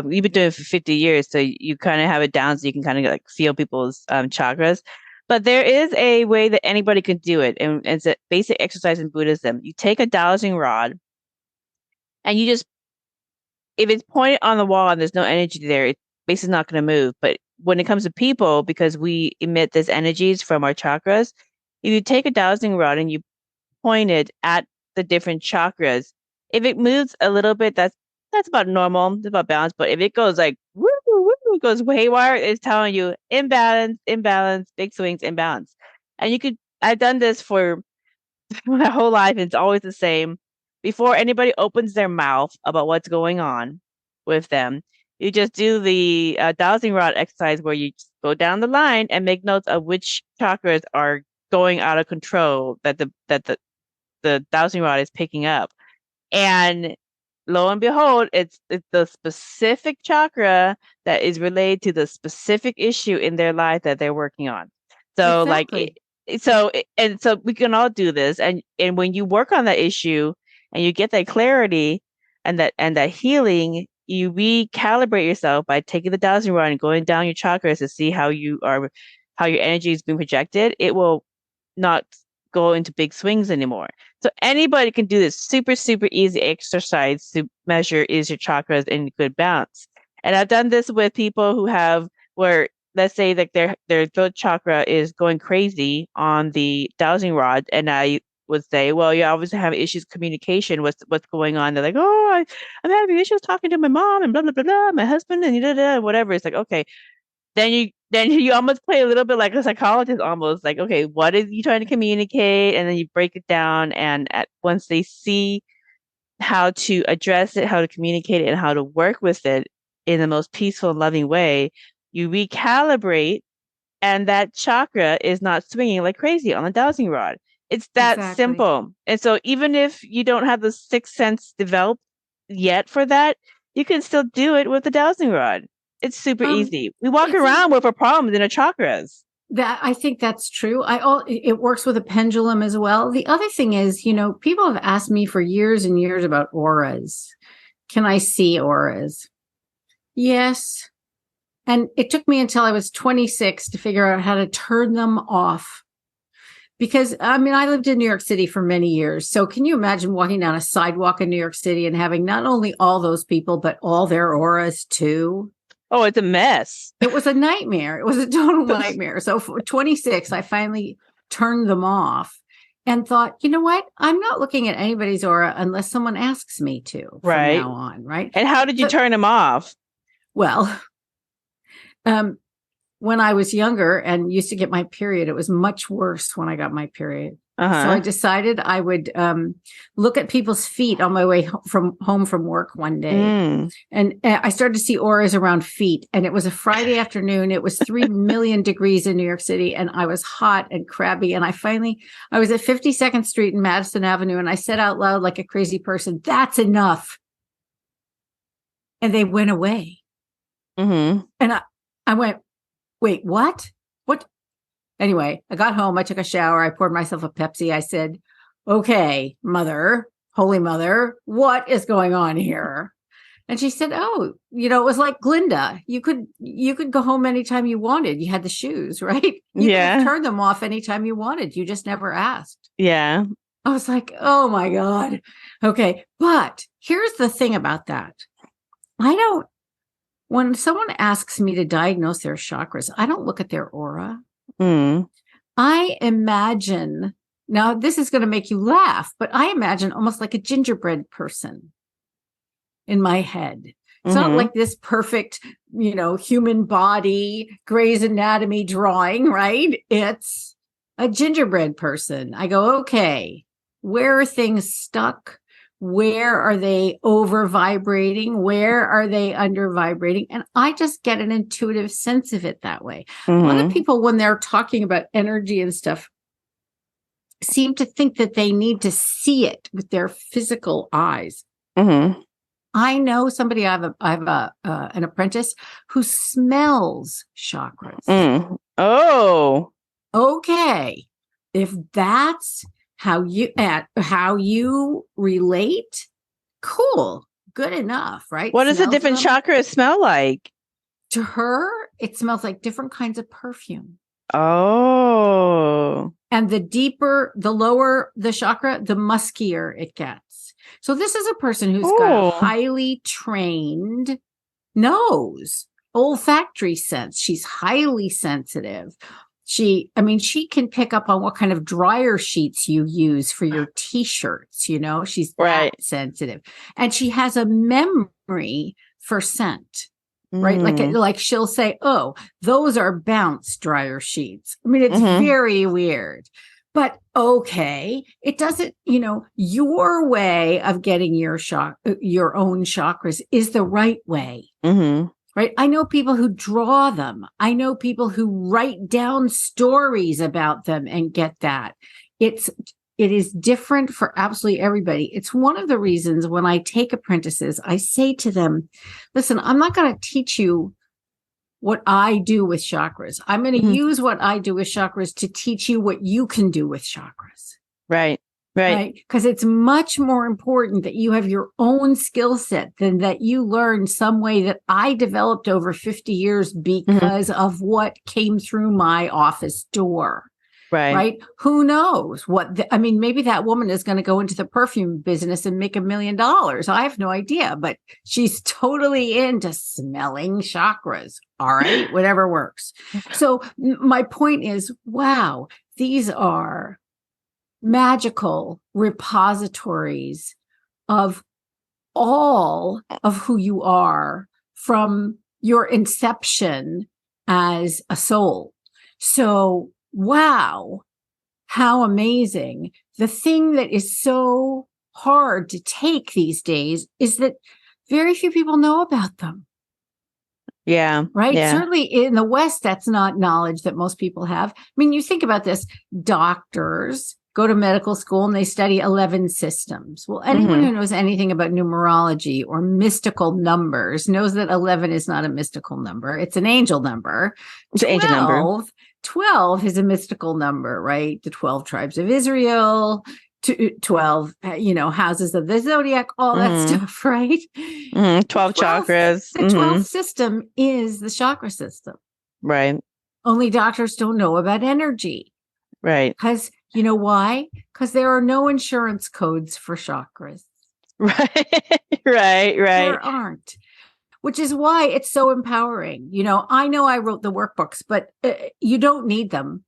We've been doing it for 50 years, so you kind of have it down so you can kind of like feel people's chakras. But there is a way that anybody can do it, and it's a basic exercise in Buddhism. You take a dowsing rod, and you just, if it's pointed on the wall and there's no energy there, it's basically not going to move. But when it comes to people, because we emit these energies from our chakras, if you take a dowsing rod and you point it at the different chakras, if it moves a little bit, that's about normal, it's about balance. But if it goes like woo, woo, goes haywire, it's telling you imbalance, big swings, imbalance. And I've done this for my whole life, and it's always the same. Before anybody opens their mouth about what's going on with them, you just do the dowsing rod exercise, where you just go down the line and make notes of which chakras are going out of control that the dowsing rod is picking up. And lo and behold, it's the specific chakra that is related to the specific issue in their life that they're working on. So Exactly. so we can all do this. And when you work on that issue and you get that clarity and that healing, you recalibrate yourself by taking the dowsing rod and going down your chakras to see how your energy is being projected. It will not go into big swings anymore. So anybody can do this super, super easy exercise to measure, is your chakras in good balance. And I've done this with people where, let's say that their throat chakra is going crazy on the dowsing rod, and I would say, well, you obviously have issues communication. What's going on? They're like, oh, I'm having issues talking to my mom and blah blah blah blah, my husband and whatever. It's like, okay, then you almost play a little bit like a psychologist, almost like, okay, what is you trying to communicate? And then you break it down, and once they see how to address it, how to communicate it, and how to work with it in the most peaceful and loving way, you recalibrate, and that chakra is not swinging like crazy on the dowsing rod. It's that Exactly. simple. And so even if you don't have the sixth sense developed yet for that, you can still do it with the dowsing rod. It's super easy. We walk around with our problems in our chakras. I think that's true. It works with a pendulum as well. The other thing is, people have asked me for years and years about auras. Can I see auras? Yes. And it took me until I was 26 to figure out how to turn them off. Because, I lived in New York City for many years. So can you imagine walking down a sidewalk in New York City and having not only all those people, but all their auras too? Oh, it's a mess. It was a nightmare. It was a total nightmare. So for 26, I finally turned them off and thought, you know what? I'm not looking at anybody's aura unless someone asks me to from now on, right? And how did you turn them off? Well, when I was younger and used to get my period, it was much worse when I got my period. So I decided I would look at people's feet on my way home from work one day. And I started to see auras around feet. And it was a Friday afternoon. It was 3 million degrees in New York City. And I was hot and crabby. And I was at 52nd Street and Madison Avenue. And I said out loud like a crazy person, "That's enough." And they went away. And I went, "Wait, what? What?" Anyway, I got home. I took a shower. I poured myself a Pepsi. I said, "Okay, mother, Holy Mother, what is going on here? And she said, oh, it was like Glinda. You could go home anytime you wanted. You had the shoes, right? You could have turned them off anytime you wanted. You just never asked. Yeah. I was like, oh my God. Okay. But here's the thing about that. When someone asks me to diagnose their chakras, I don't look at their aura. I imagine, now this is going to make you laugh, but I imagine almost like a gingerbread person in my head. It's not like this perfect, human body, Grey's Anatomy drawing, right? It's a gingerbread person. I go, okay, where are things stuck? Where are they over vibrating? Where are they under vibrating? And I just get an intuitive sense of it that way. A lot of people, when they're talking about energy and stuff, seem to think that they need to see it with their physical eyes. I know somebody, I have an apprentice who smells chakras. Oh, okay. If that's how you relate, cool, good enough, right? What does a different chakra smell like? To her, it smells like different kinds of perfume. Oh. And the lower the chakra, the muskier it gets. So this is a person who's got a highly trained nose, olfactory sense. She's highly sensitive. She can pick up on what kind of dryer sheets you use for your t-shirts, she's that sensitive. And she has a memory for scent, right? Like she'll say, oh, those are bounce dryer sheets. It's very weird. But okay, it doesn't, your way of getting your own chakras is the right way. Right? I know people who draw them. I know people who write down stories about them and get that. It is different for absolutely everybody. It's one of the reasons when I take apprentices, I say to them, listen, I'm not going to teach you what I do with chakras. I'm going to use what I do with chakras to teach you what you can do with chakras. Right. Because it's much more important that you have your own skill set than that you learn some way that I developed over 50 years because of what came through my office door. Right. Who knows maybe that woman is going to go into the perfume business and make $1 million. I have no idea, but she's totally into smelling chakras. All right. Whatever works. So my point is, wow, these are magical repositories of all of who you are from your inception as a soul. So, wow, how amazing. The thing that is so hard to take these days is that very few people know about them. Yeah. Right. Yeah. Certainly in the West, that's not knowledge that most people have. You think about this, doctors go to medical school and they study 11 systems. Well, anyone who knows anything about numerology or mystical numbers knows that 11 is not a mystical number. It's an angel number. It's an angel number. 12 is a mystical number, right? The 12 tribes of Israel, 12, houses of the zodiac, all that stuff, right? 12 chakras. The 12th system is the chakra system. Right. Only doctors don't know about energy. Right. Because you know why? Because there are no insurance codes for chakras. Right. There aren't. Which is why it's so empowering. I know I wrote the workbooks, but you don't need them.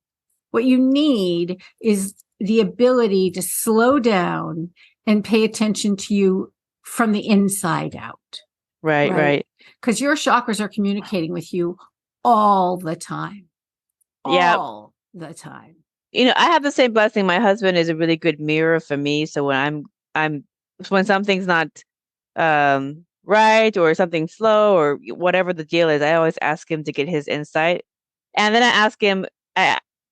What you need is the ability to slow down and pay attention to you from the inside out. Right. Because your chakras are communicating with you all the time. All the time. I have the same blessing. My husband is a really good mirror for me. So when when something's not right or something slow or whatever the deal is, I always ask him to get his insight. And then I ask him,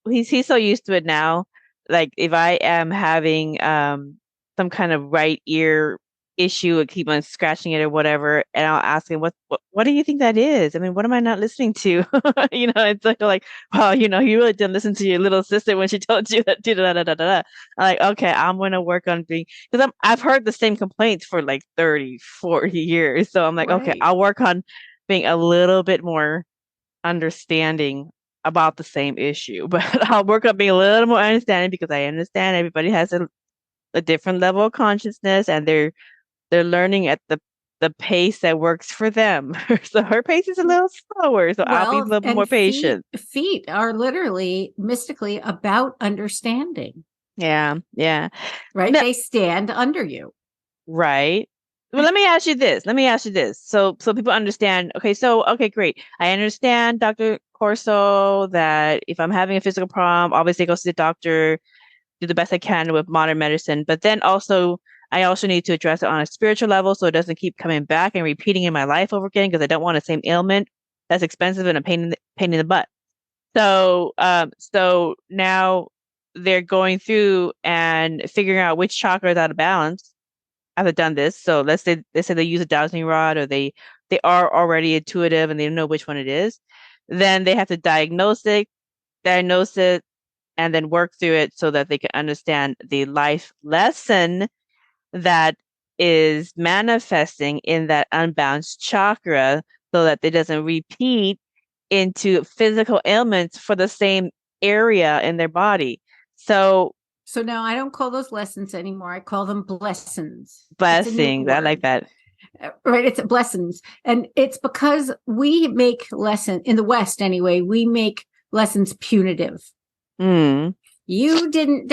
he's so used to it now. Like if I am having some kind of right ear issue and keep on scratching it or whatever, and I'll ask him, what do you think that is? I mean, what am I not listening to? It's like, well, you really didn't listen to your little sister when she told you that. Da, da, da, da, da. I'm like, okay, I'm gonna work on being, because I've heard the same complaints for like 30, 40 years. So I'm like, okay, Right. I'll work on being a little bit more understanding about the same issue, but I'll work on being a little more understanding, because I understand everybody has a different level of consciousness, and they're learning at the pace that works for them. So her pace is a little slower, so I'll be a Well, little bit and more patient. feet are literally mystically about understanding, Yeah, yeah. right? No, They stand under you. right. Well, let me ask you this. So people understand. Okay, great. I understand, Dr. Corso, that if I'm having a physical problem, obviously go to the doctor, do the best I can with modern medicine. But then also, I also need to address it on a spiritual level, so it doesn't keep coming back and repeating in my life over again, because I don't want the same ailment that's expensive and a pain in the butt. So now they're going through and figuring out which chakra is out of balance. I've done this. So let's say they use a dowsing rod, or they are already intuitive and they don't know which one it is. Then they have to diagnose it, and then work through it so that they can understand the life lesson that is manifesting in that unbalanced chakra, so that it doesn't repeat into physical ailments for the same area in their body. So So now I don't call those lessons anymore. I call them blessings. It's a new blessings, I like word. that. Right. It's blessings. And it's because we make in the West anyway, we make lessons punitive. Mm. You didn't,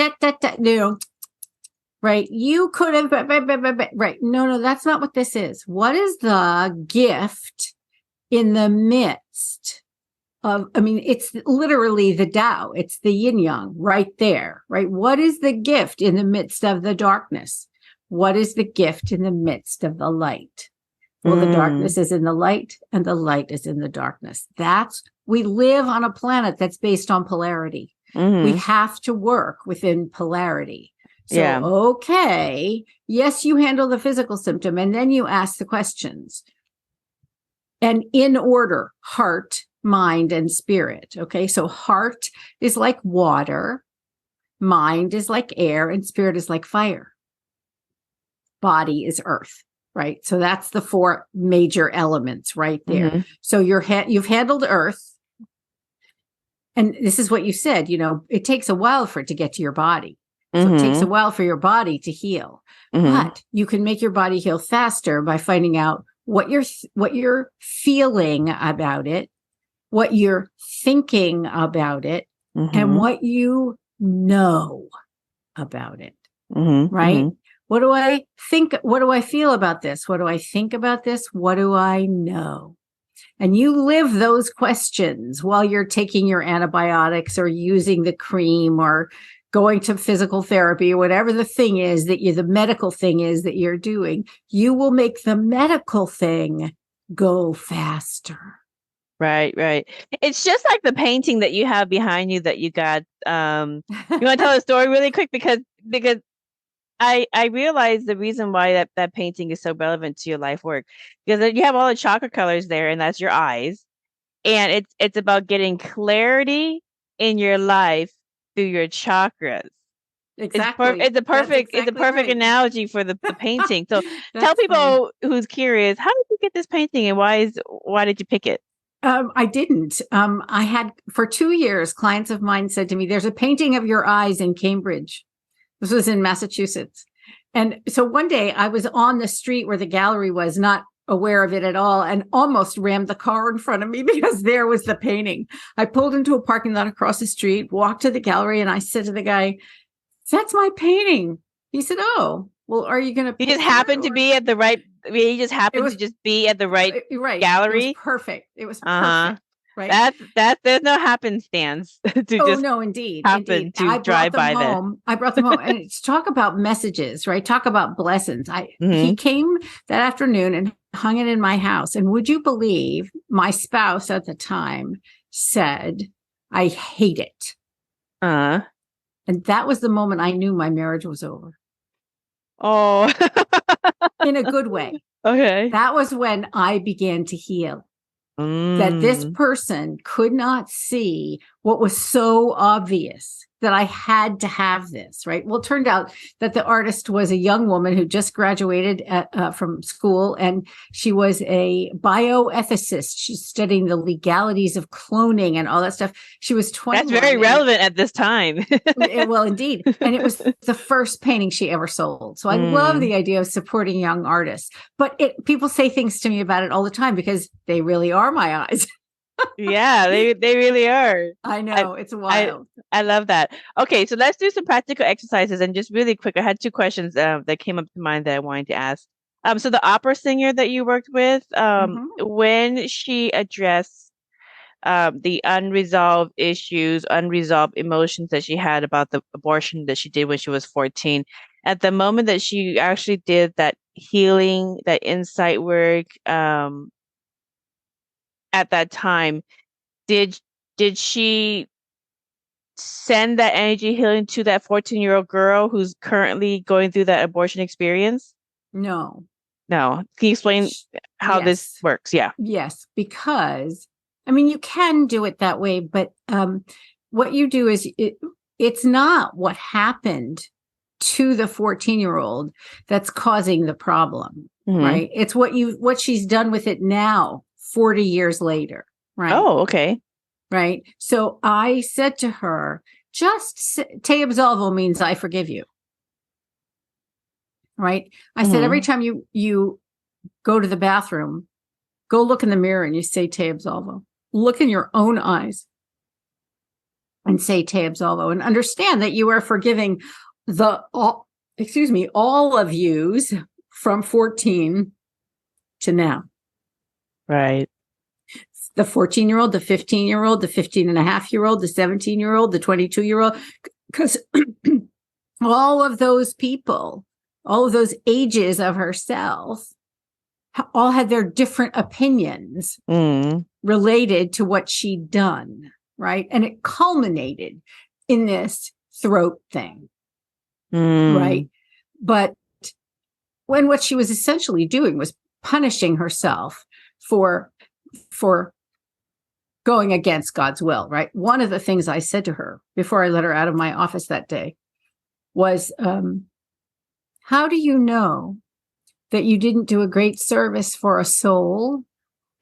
right. You could have, right. No, that's not what this is. What is the gift in the midst of, it's literally the Tao. It's the yin yang right there, right? What is the gift in the midst of the darkness? What is the gift in the midst of the light? Well, the darkness is in the light, and the light is in the darkness. We live on a planet that's based on polarity. We have to work within polarity. So, Yeah. okay, yes, you handle the physical symptom, and then you ask the questions. And in order, heart, mind, and spirit. Okay, so heart is like water, mind is like air, and spirit is like fire. Body is earth. Right. So that's the 4 major elements right there. So you've handled earth. And this is what you said, it takes a while for it to get to your body. So it takes a while for your body to heal. But you can make your body heal faster by finding out what you're feeling about it, what you're thinking about it, and what you know about it. Right? What do I think? What do I feel about this? What do I think about this? What do I know? And you live those questions while you're taking your antibiotics or using the cream or going to physical therapy or whatever the thing is the medical thing is that you're doing. You will make the medical thing go faster. Right. It's just like the painting that you have behind you that you got. You want to tell a story really quick, because I realize the reason why that painting is so relevant to your life work, because you have all the chakra colors there, and that's your eyes, and it's about getting clarity in your life through your chakras. Exactly. It's a perfect right. analogy for the painting. So tell That's people who's curious, how did you get this painting, and why did you pick it? I didn't. I had for 2 years, clients of mine said to me, "There's a painting of your eyes in Cambridge." This was in Massachusetts. And so one day I was on the street where the gallery was, not aware of it at all, and almost rammed the car in front of me because there was the painting. I pulled into a parking lot across the street, walked to the gallery, and I said to the guy, "That's my painting." He said, "Oh, well, are you going to?" He just happened to be at the right. He just happened to just be at the right gallery. It was perfect. It was perfect. Right. There's no happenstance to no, indeed. happen to drive by there. I brought them home. And talk about messages, right? Talk about blessings. He came that afternoon and hung it in my house. And would you believe my spouse at the time said, "I hate it." And that was the moment I knew my marriage was over. Oh. in a good way. Okay. That was when I began to heal. That this person could not see what was so obvious, that I had to have this, right? Well, it turned out that the artist was a young woman who just graduated from school, and she was a bioethicist. She's studying the legalities of cloning and all that stuff. She was 21. That's very relevant at this time. Well, indeed. And it was the first painting she ever sold. So I love the idea of supporting young artists. But people say things to me about it all the time because they really are my eyes. Yeah, they really are. I know. It's wild. I love that. Okay, so let's do some practical exercises. And just really quick, I had two questions that came up to mind that I wanted to ask. So the opera singer that you worked with, when she addressed the unresolved issues, unresolved emotions that she had about the abortion that she did when she was 14, at the moment that she actually did that healing, that insight work, at that time, did she send that energy healing to that 14-year-old girl who's currently going through that abortion experience? No. Can you explain how this works? Yeah. Yes, because I mean, you can do it that way, but what you do is it's not what happened to the 14-year-old that's causing the problem, right? It's what she's done with it now, 40 years later, right? Oh, okay. Right. So I said to her, just te absolvo means I forgive you. Right. I said, every time you go to the bathroom, go look in the mirror and you say te absolvo. Look in your own eyes and say te absolvo, and understand that you are forgiving all of yous from 14 to now. Right. The 14-year-old, the 15-year-old, the 15-and-a-half-year-old, the 17-year-old, the 22-year-old, because all of those people, all of those ages of herself, all had their different opinions related to what she'd done, right? And it culminated in this throat thing, right? But when what she was essentially doing was punishing herself for going against God's will, right? One of the things I said to her before I let her out of my office that day was, how do you know that you didn't do a great service for a soul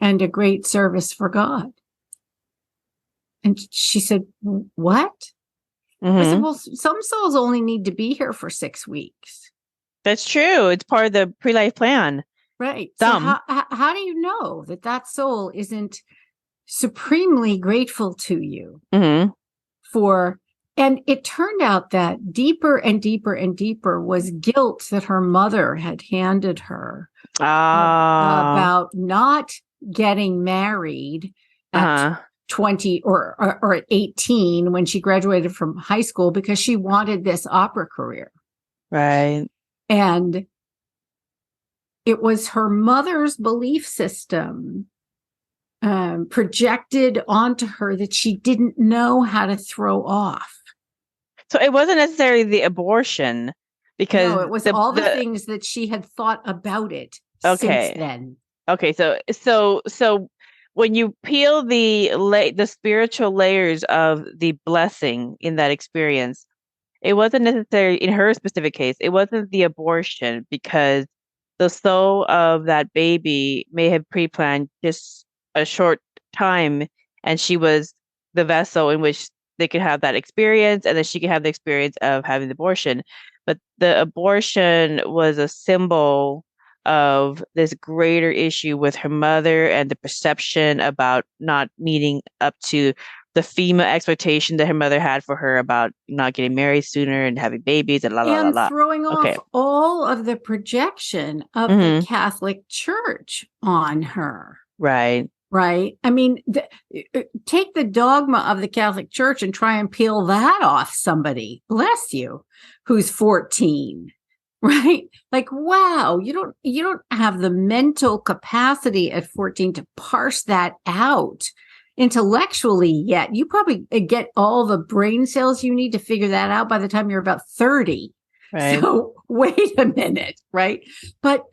and a great service for God? And she said, what? I said, well, some souls only need to be here for 6 weeks. That's true. It's part of the pre-life plan. Right. So how do you know that that soul isn't supremely grateful to you for? And it turned out that deeper and deeper and deeper was guilt that her mother had handed her about not getting married at 20 or at 18 when she graduated from high school, because she wanted this opera career. Right. And it was her mother's belief system projected onto her that she didn't know how to throw off. So it wasn't necessarily the abortion, because no, it was all the things that she had thought about it since then. Okay, so when you peel the spiritual layers of the blessing in that experience, it wasn't necessarily, in her specific case, it wasn't the abortion, because the soul of that baby may have pre-planned just a short time, and she was the vessel in which they could have that experience, and then she could have the experience of having the abortion. But the abortion was a symbol of this greater issue with her mother and the perception about not meeting up to the female expectation that her mother had for her about not getting married sooner and having babies and throwing off all of the projection of the Catholic Church on her. Right. Right. I mean, take the dogma of the Catholic Church and try and peel that off somebody, bless you, who's 14. Right. Like, wow, you don't have the mental capacity at 14 to parse that out intellectually yet. You probably get all the brain cells you need to figure that out by the time you're about 30. Right. So wait a minute, right? But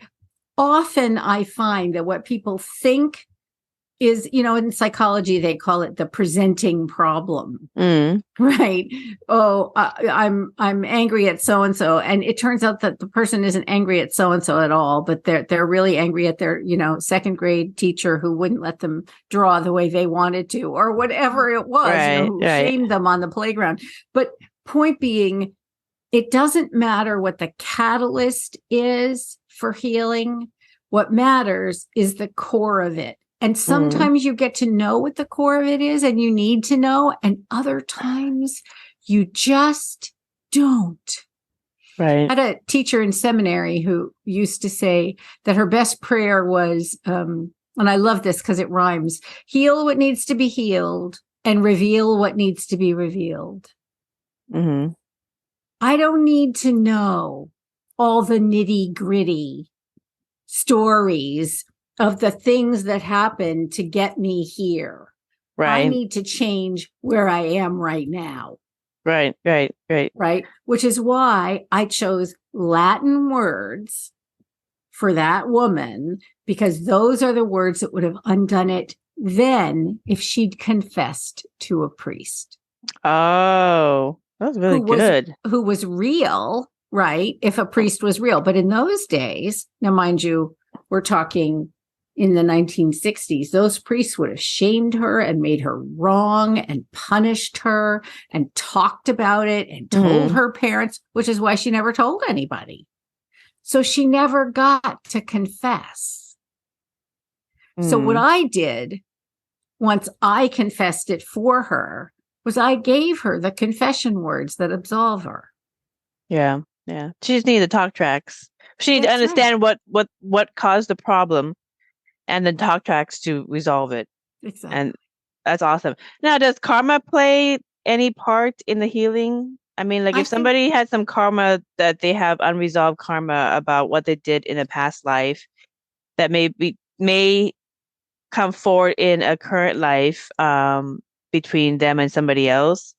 often I find that what people think is, in psychology, they call it the presenting problem, right? Oh, I'm angry at so-and-so. And it turns out that the person isn't angry at so-and-so at all, but they're really angry at their, second grade teacher who wouldn't let them draw the way they wanted to, or whatever it was, who shamed them on the playground. But point being, it doesn't matter what the catalyst is for healing. What matters is the core of it. And sometimes you get to know what the core of it is and you need to know. And other times you just don't. Right. I had a teacher in seminary who used to say that her best prayer was, and I love this because it rhymes, heal what needs to be healed and reveal what needs to be revealed. Mm-hmm. I don't need to know all the nitty gritty stories of the things that happened to get me here. Right. I need to change where I am right now. Right. Right. Which is why I chose Latin words for that woman, because those are the words that would have undone it then if she'd confessed to a priest. Oh, that was really good. Who was real, right? If a priest was real. But in those days, now mind you, we're talking in the 1960s, those priests would have shamed her and made her wrong and punished her and talked about it and told her parents, which is why she never told anybody. So she never got to confess. So what I did once I confessed it for her was I gave her the confession words that absolve her. Yeah. She just needed the talk tracks. She needed to understand what caused the problem and the talk tracks to resolve it. Exactly. And that's awesome. Now, does karma play any part in the healing? I mean, like if somebody had some karma that they have unresolved karma about what they did in a past life that may come forward in a current life between them and somebody else.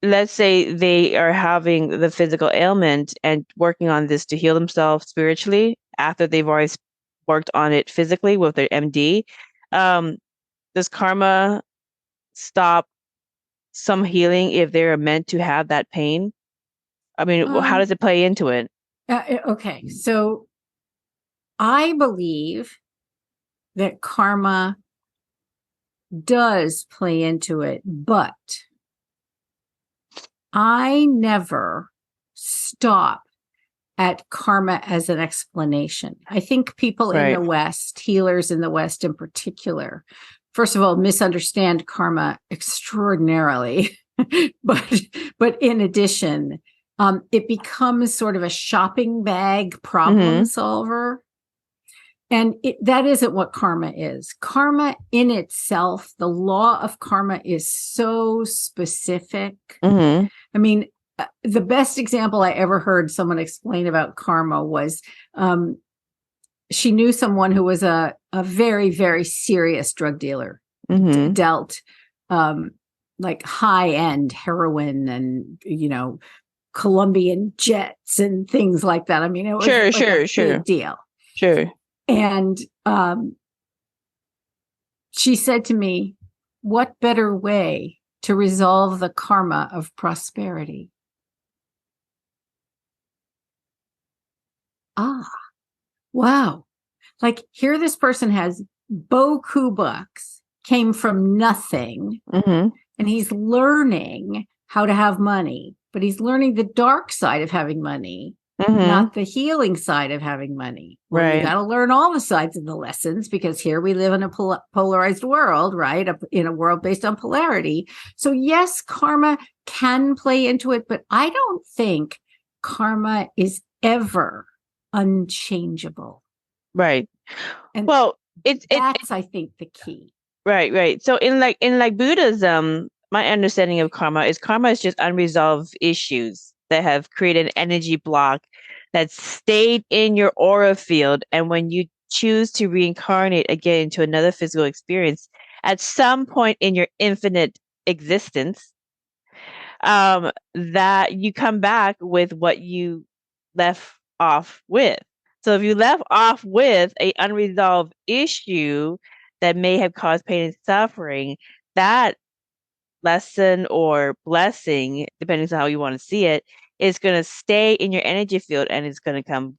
Let's say they are having the physical ailment and working on this to heal themselves spiritually after they've already worked on it physically with their MD. Does karma stop some healing if they're meant to have that pain? I mean, how does it play into it? Okay, so I believe that karma does play into it, but I never stop at karma as an explanation. I think people in the West, healers in the West in particular, first of all, misunderstand karma extraordinarily. but in addition, it becomes sort of a shopping bag problem solver. And that isn't what karma is. Karma in itself, the law of karma is so specific. I mean, the best example I ever heard someone explain about karma was she knew someone who was a very, very serious drug dealer, dealt like high-end heroin and, Colombian jets and things like that. I mean, it was a big deal. Sure. And she said to me, what better way to resolve the karma of prosperity? Wow. Like here, this person has beaucoup bucks, came from nothing, and he's learning how to have money, but he's learning the dark side of having money, not the healing side of having money. Well, you got to learn all the sides of the lessons because here we live in a polarized world, right? In a world based on polarity. So yes, karma can play into it, but I don't think karma is ever unchangeable. Right. And well, that's I think the key. Right. So in Buddhism, my understanding of karma is just unresolved issues that have created an energy block that stayed in your aura field. And when you choose to reincarnate again into another physical experience, at some point in your infinite existence, that you come back with what you left off with. So if you left off with a unresolved issue that may have caused pain and suffering, that lesson or blessing, depending on how you want to see it, is going to stay in your energy field, and it's going to come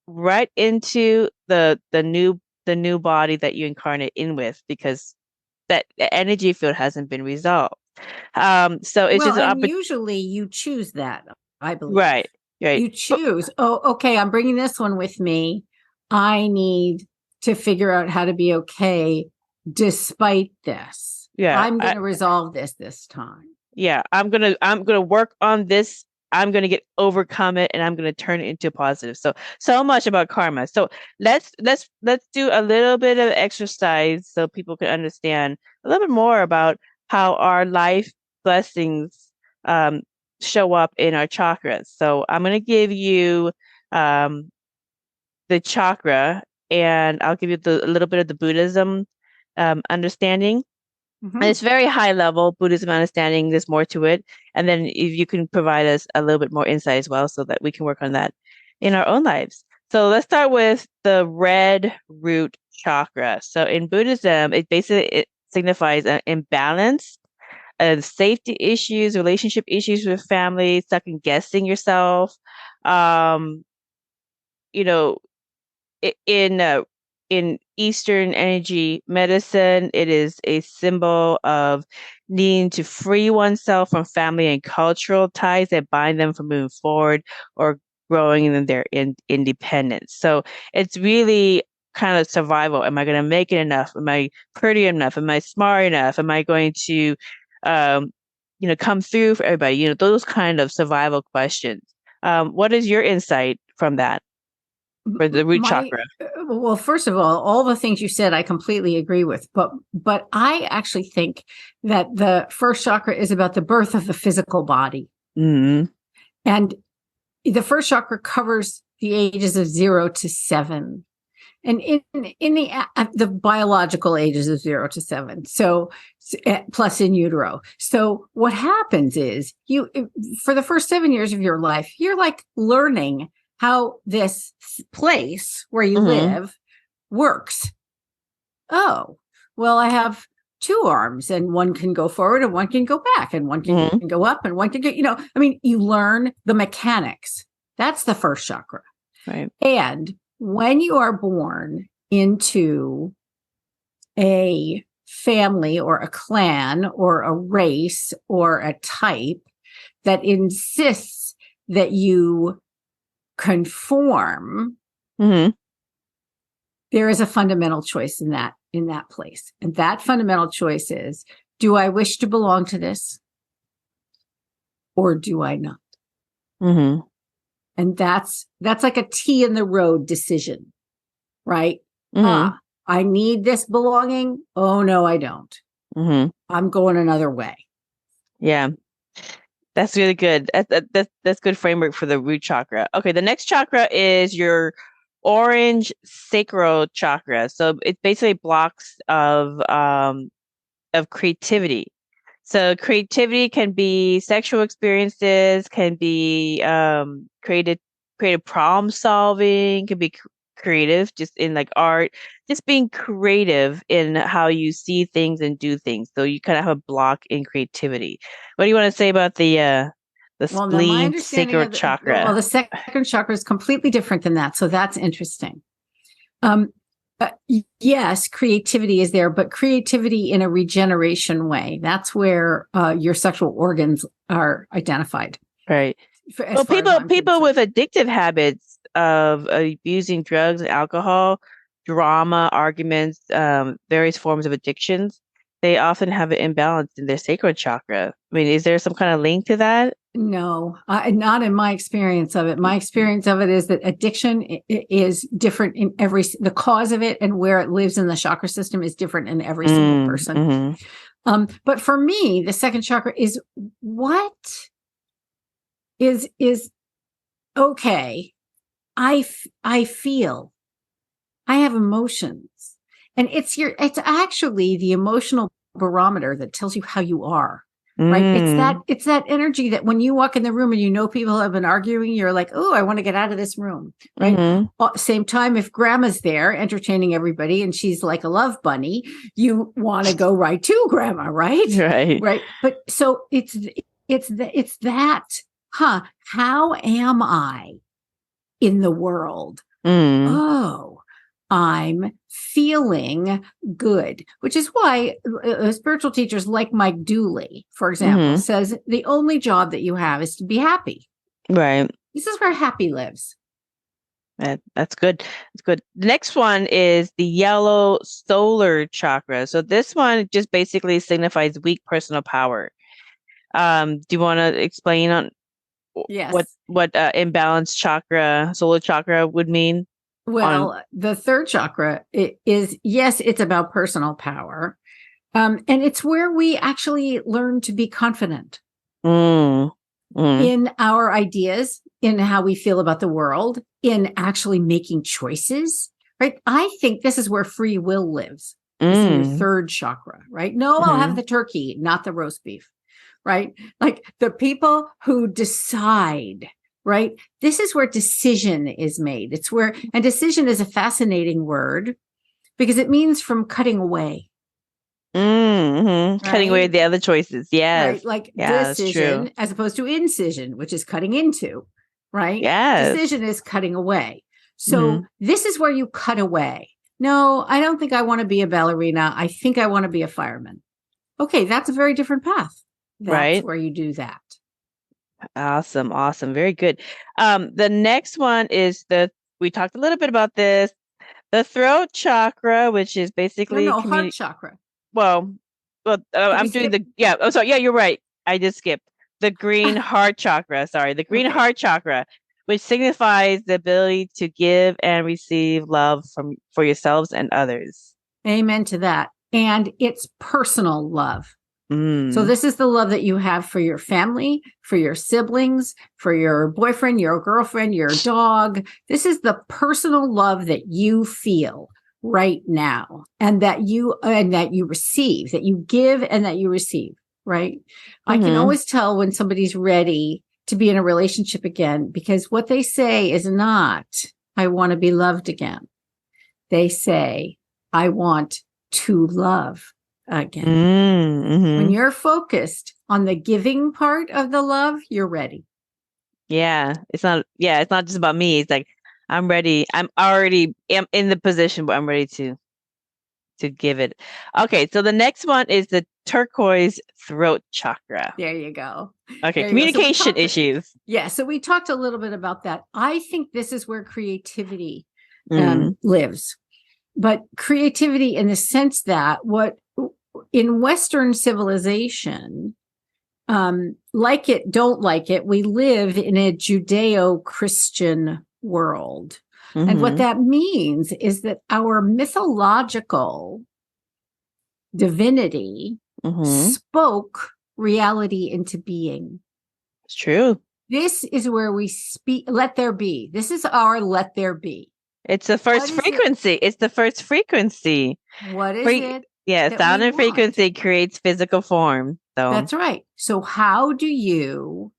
right into the new body that you incarnate in with, because that energy field hasn't been resolved. So it's Well, just an and usually you choose that, I believe. right. You choose, okay, I'm bringing this one with me. I need to figure out how to be okay despite this. Yeah. I'm going to resolve this time. Yeah. I'm gonna work on this. I'm gonna overcome it, and I'm gonna turn it into positive. So much about karma. So let's do a little bit of exercise so people can understand a little bit more about how our life blessings show up in our chakras. So I'm gonna give you the chakra, and I'll give you a little bit of the Buddhism understanding. Mm-hmm. And it's very high level Buddhism understanding. There's more to it. And then if you can provide us a little bit more insight as well, so that we can work on that in our own lives. So let's start with the red root chakra. So in Buddhism, it signifies an imbalance, safety issues, relationship issues with family, second guessing yourself. You know, in Eastern energy medicine, it is a symbol of needing to free oneself from family and cultural ties that bind them from moving forward or growing in their independence. So it's really kind of survival. Am I going to make it enough? Am I pretty enough? Am I smart enough? Am I going to, come through for everybody? Those kind of survival questions. What is your insight from that? For the root chakra. Well, first of all the things you said, I completely agree with. But I actually think that the first chakra is about the birth of the physical body. Mm-hmm. And the first chakra covers the ages of 0 to 7. And in the biological ages of 0 to 7. So plus in utero. So what happens is you, for the first 7 years of your life, you're like learning how this place where you live works. Oh, well, I have 2 arms, and one can go forward and one can go back, and one can go up and one can get, you learn the mechanics. That's the first chakra. Right. And when you are born into a family or a clan or a race or a type that insists that you conform, there is a fundamental choice in that place. And that fundamental choice is, do I wish to belong to this, or do I not? And that's like a T in the road decision, right? I need this belonging. Oh no, I don't. I'm going another way. Yeah. That's really good. That's good framework for the root chakra. Okay, the next chakra is your orange sacral chakra. So it basically blocks of creativity. So creativity can be sexual experiences, can be creative problem solving, can be creative just in like art, just being creative in how you see things and do things. So you kind of have a block in creativity. What do you want to say about the spleen sacral chakra? Well, the second chakra is completely different than that. So that's interesting. Yes, creativity is there, but creativity in a regeneration way. That's where your sexual organs are identified. Right. Well, people with addictive habits of abusing drugs and alcohol, drama, arguments, various forms of addictions, they often have an imbalance in their sacral chakra. I mean, is there some kind of link to that? No, not in my experience of it. My experience of it is that addiction is different in the cause of it and where it lives in the chakra system is different in every single person. But for me, the second chakra is what is okay. I feel, I have emotions, and it's actually the emotional barometer that tells you how you are. right? Mm. It's that energy that when you walk in the room and you know people have been arguing, you're like, oh, I want to get out of this room, right? Same time, if grandma's there entertaining everybody and she's like a love bunny, you want to go right to grandma, right? Right. Right. But so it's that, how am I in the world? Oh, I'm feeling good, which is why spiritual teachers like Mike Dooley, for example, says the only job that you have is to be happy. Right. This is where happy lives. That's good. That's good. The next one is the yellow solar chakra. So this one just basically signifies weak personal power. Do you want to explain on Yes. what imbalanced chakra, solar chakra would mean? Well, the third chakra is, yes, it's about personal power. And it's where we actually learn to be confident in our ideas, in how we feel about the world, in actually making choices, right? I think this is where free will lives. It's in your third chakra, right? No, I'll have the turkey, not the roast beef, right? Like the people who decide, right? This is where decision is made. It's where, and decision is a fascinating word because it means from cutting away. Right? Cutting away the other choices. Yes. Right. Like decision as opposed to incision, which is cutting into, right? Yes. Decision is cutting away. So this is where you cut away. No, I don't think I want to be a ballerina. I think I want to be a fireman. Okay. That's a very different path. That's where you do that. Awesome. Awesome. Very good. The next one is we talked a little bit about this, the throat chakra, which is basically heart chakra. Well, I'm doing I'm sorry. Yeah, you're right. I just skipped the green heart chakra. Sorry, the green heart chakra, which signifies the ability to give and receive love for yourselves and others. Amen to that. And it's personal love. So this is the love that you have for your family, for your siblings, for your boyfriend, your girlfriend, your dog. This is the personal love that you feel right now and that you receive, that you give and that you receive, right? I can always tell when somebody's ready to be in a relationship again, because what they say is not, I want to be loved again. They say, I want to love again. When you're focused on the giving part of the love, you're ready. Yeah. It's not just about me. It's like, I'm ready. I'm already in the position where I'm ready to give it. Okay. So the next one is the turquoise throat chakra. There you go. Okay. Communication issues. Yeah. So we talked a little bit about that. I think this is where creativity lives, but creativity in the sense that in Western civilization, like it, don't like it, we live in a Judeo-Christian world. And what that means is that our mythological divinity spoke reality into being. It's true. This is where we speak, let there be. This is our let there be. It's the first frequency. It's the first frequency. What is it? Yeah, sound and frequency creates physical form. So that's right. So how do you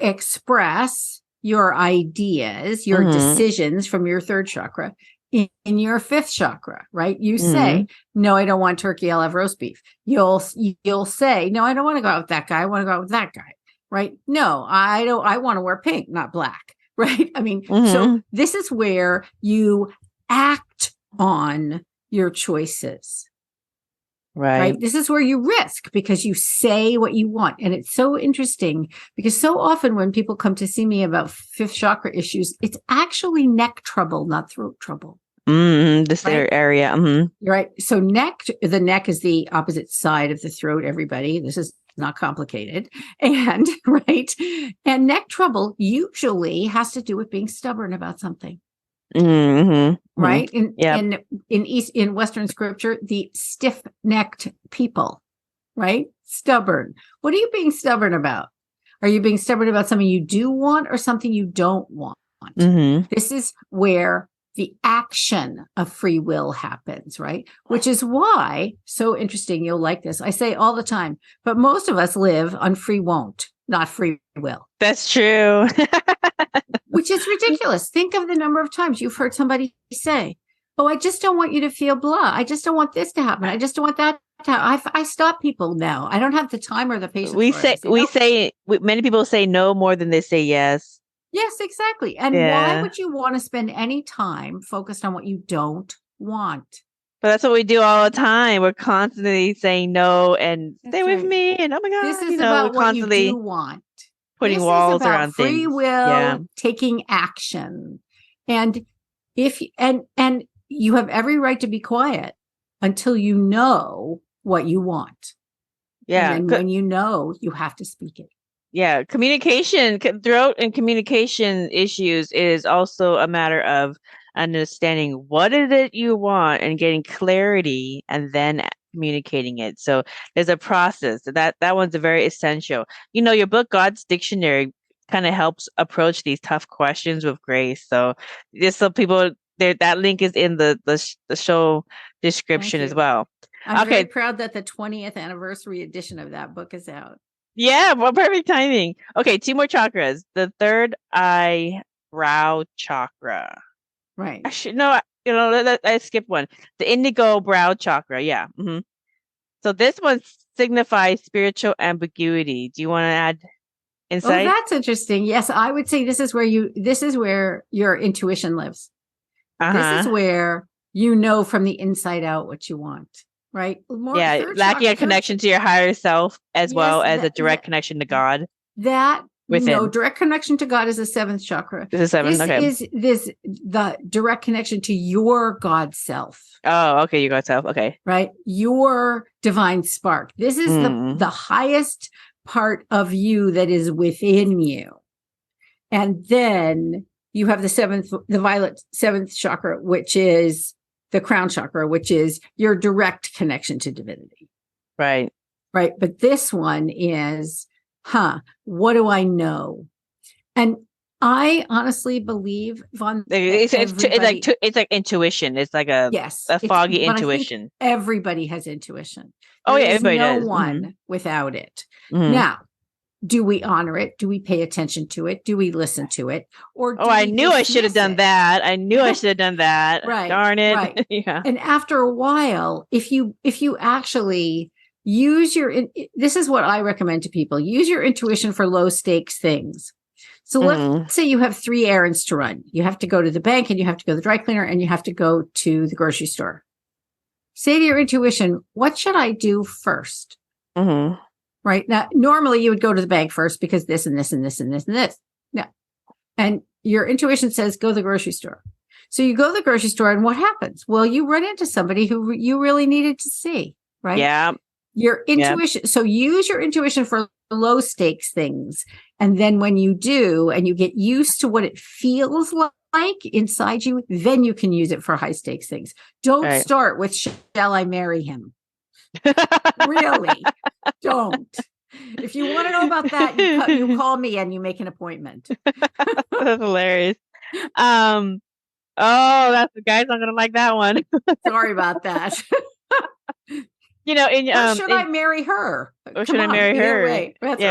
express your ideas, your decisions from your third chakra in your fifth chakra, right? You say, no, I don't want turkey. I'll have roast beef. You'll say, no, I don't want to go out with that guy. I want to go out with that guy, right? No, I don't. I want to wear pink, not black, right? I mean, so this is where you act on your choices. Right. This is where you risk because you say what you want. And it's so interesting because so often when people come to see me about fifth chakra issues, it's actually neck trouble, not throat trouble. This area. Right. So the neck is the opposite side of the throat, everybody. This is not complicated. And and neck trouble usually has to do with being stubborn about something. Right. In Western scripture, the stiff-necked people, right? Stubborn. What are you being stubborn about? Are you being stubborn about something you do want or something you don't want? This is where the action of free will happens, right? Which is why, so interesting, you'll like this. I say all the time, but most of us live on free won't, not free will. That's true. Which is ridiculous. Think of the number of times you've heard somebody say, oh, I just don't want you to feel blah. I just don't want this to happen. I just don't want that to happen. I stop people now. I don't have the time or the patience. Many people say no more than they say yes. Yes, exactly. And why would you want to spend any time focused on what you don't want? But that's what we do all the time. We're constantly saying no and stay with me. And oh my God, this is about what you do want. Putting walls around things. Free will, taking action. And and you have every right to be quiet until you know what you want. Yeah. And then when you know, you have to speak it. Yeah, communication, throat and communication issues is also a matter of understanding what is it you want and getting clarity and then communicating it. So there's a process that one's a very essential. Your book, God's Dictionary, kind of helps approach these tough questions with grace. So just so people, that link is in the show description as well. I'm very proud that the 20th anniversary edition of that book is out. Yeah, well, perfect timing. Okay, 2 more chakras. The third eyebrow chakra. Right. I skipped one. The indigo brow chakra. Yeah. Mm-hmm. So this one signifies spiritual ambiguity. Do you want to add insight? Oh, that's interesting. Yes, I would say this is where your intuition lives. This is where you know from the inside out what you want. Right. Lacking a connection to your higher self as well as a direct connection to God. Direct connection to God is the 7th chakra. This is 7. Is the direct connection to your God self. Oh, okay, your God self. Okay. Right. Your divine spark. This is the highest part of you that is within you. And then you have the violet 7th chakra, which is the crown chakra, which is your direct connection to divinity. Right. Right. But this one is, what do I know? And I honestly believe, Vaughn, it's like intuition. It's like a foggy intuition. Everybody has intuition. Everybody does. No one without it. Mm-hmm. Now, do we honor it? Do we pay attention to it? Do we listen to it? Or I knew I should have done that. I knew I should have done that. Right. Darn it. Right. Yeah. And after a while, if you actually use this is what I recommend to people. Use your intuition for low stakes things. So let's say you have 3 errands to run. You have to go to the bank and you have to go to the dry cleaner and you have to go to the grocery store. Say to your intuition, what should I do first? Mm-hmm. Right. Now, normally you would go to the bank first because this and this and this and this and this. Now, and your intuition says, go to the grocery store. So you go to the grocery store and what happens? Well, you run into somebody who you really needed to see. Right. Yeah. Your intuition. Yeah. So use your intuition for low stakes things. And then when you do, and you get used to what it feels like inside you, then you can use it for high stakes things. Don't start with, shall I marry him? Really, don't. If you want to know about that, you call me and you make an appointment. That's hilarious. Oh, that's the guy's not gonna like that one. Sorry about that. Or should I marry her? Or should I marry her? Right. That's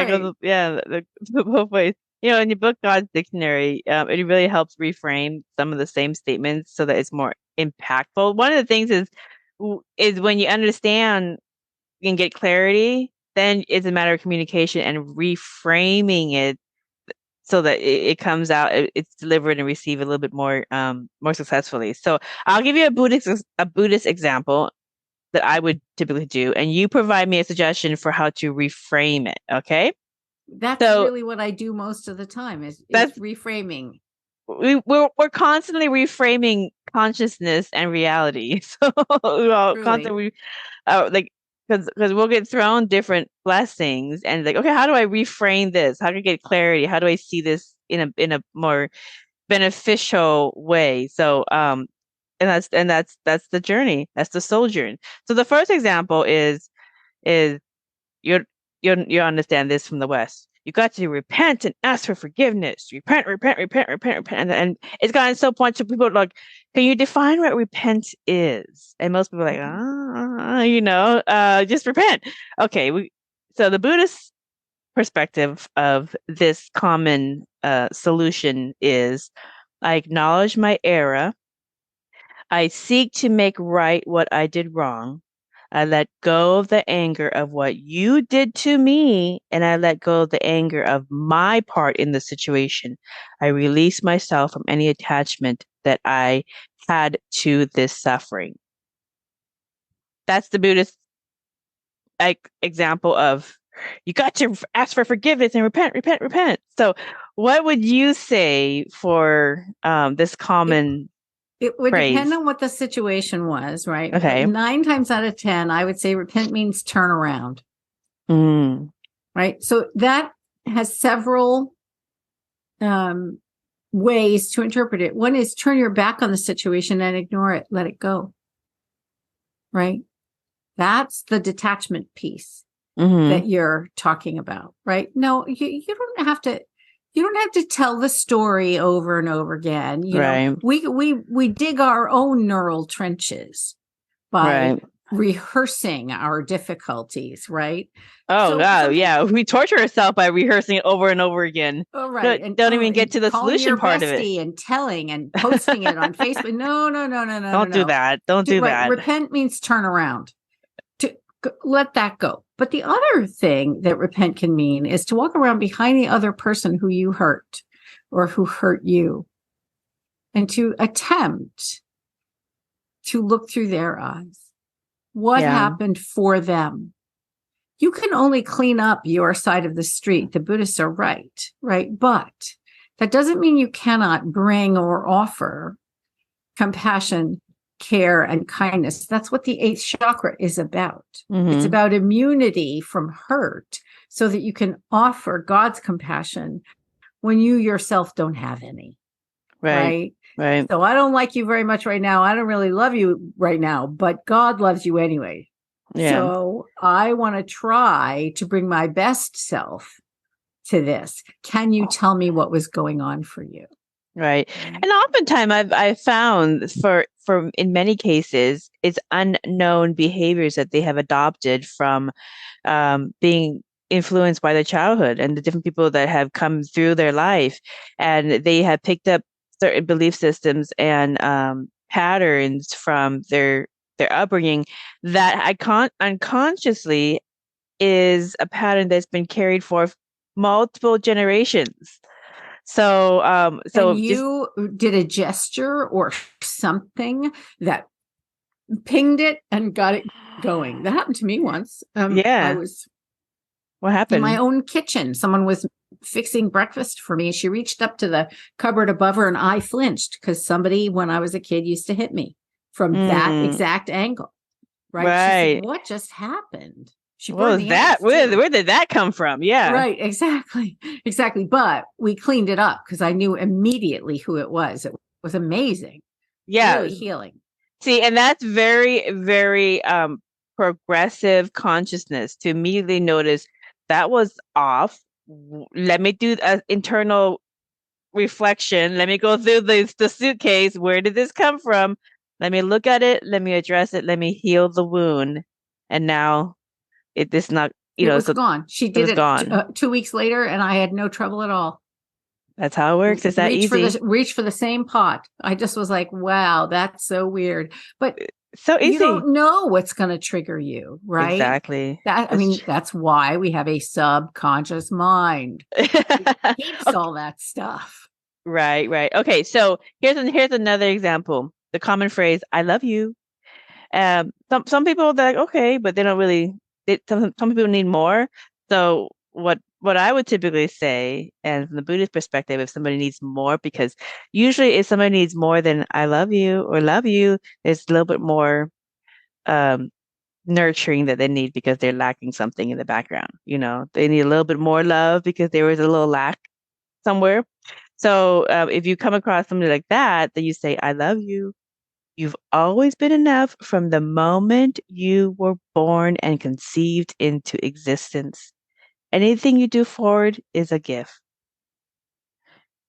right. Both ways. In your book, God's Dictionary, it really helps reframe some of the same statements so that it's more impactful. One of the things is when you understand and get clarity, then it's a matter of communication and reframing it so that it comes out, it's delivered and received a little bit more successfully. So I'll give you a Buddhist example that I would typically do, and you provide me a suggestion for how to reframe it. Okay. That's really what I do most of the time is reframing. We're constantly reframing consciousness and reality. So we're constantly because we'll get thrown different blessings and like, okay, how do I reframe this? How do I get clarity? How do I see this in a more beneficial way? So and that's the journey. That's the sojourn. So the first example is you understand this from the West. you got to repent and ask for forgiveness. Repent, repent, repent, repent, repent. And it's gotten so much of people like, can you define what repent is? And most people are like, just repent. Okay. So the Buddhist perspective of this common solution is I acknowledge my error. I seek to make right what I did wrong. I let go of the anger of what you did to me, and I let go of the anger of my part in the situation. I release myself from any attachment that I had to this suffering. That's the Buddhist example of you got to ask for forgiveness and repent, repent, repent. So what would you say for this common It would phrase? depend on what the situation was, right? Okay. But 9 times out of 10, I would say repent means turn around. Mm. Right? So that has several ways to interpret it. One is turn your back on the situation and ignore it, let it go. Right? That's the detachment piece that you're talking about, right? No, you don't have to tell the story over and over again. You know, we dig our own neural trenches by rehearsing our difficulties, right? Oh, God, yeah. We torture ourselves by rehearsing it over and over again. Oh, right. And don't even get to the solution part of it. And telling and posting it on Facebook. No. Don't do that. Don't do that. Repent means turn around. Let that go. But the other thing that repent can mean is to walk around behind the other person who you hurt or who hurt you and to attempt to look through their eyes. What happened for them? You can only clean up your side of the street. The Buddhists are right? But that doesn't mean you cannot bring or offer compassion, care, and kindness. That's what the 8th chakra is about. It's about immunity from hurt so that you can offer God's compassion when you yourself don't have any. Right. So I don't like you very much right now. I don't really love you right now, but God loves you anyway. Yeah. So I want to try to bring my best self to this. Can you tell me what was going on for you? Right. And oftentimes I've found for in many cases, it's unknown behaviors that they have adopted from being influenced by their childhood and the different people that have come through their life. And they have picked up certain belief systems and patterns from their upbringing that unconsciously is a pattern that's been carried for multiple generations. So, and you did a gesture or something that pinged it and got it going. That happened to me once. I was what happened? In my own kitchen. Someone was fixing breakfast for me. She reached up to the cupboard above her and I flinched because somebody, when I was a kid, used to hit me from that exact angle. Right. She said, what just happened? What was that? Where did that come from? Yeah. Right. Exactly. But we cleaned it up because I knew immediately who it was. It was amazing. Yeah. Really healing. See, and that's very, very progressive consciousness to immediately notice that was off. Let me do an internal reflection. Let me go through the suitcase. Where did this come from? Let me look at it. Let me address it. Let me heal the wound. And now it's not, it was gone. She did it 2 weeks later and I had no trouble at all. That's how it works. It's that easy. Reach for the same pot. I just was like, wow, that's so weird. But so easy. You don't know what's going to trigger you, right? Exactly. That's why we have a subconscious mind. It keeps all that stuff. Right. Okay. So here's another example. The common phrase, I love you. Some people they're like, okay, but they don't really, some people need more. So what I would typically say, and from the Buddhist perspective, if somebody needs more, because usually if somebody needs more than I love you or love you, there's a little bit more nurturing that they need because they're lacking something in the background. They need a little bit more love because there was a little lack somewhere. So if you come across somebody like that, then you say, I love you. You've always been enough from the moment you were born and conceived into existence. Anything you do forward is a gift.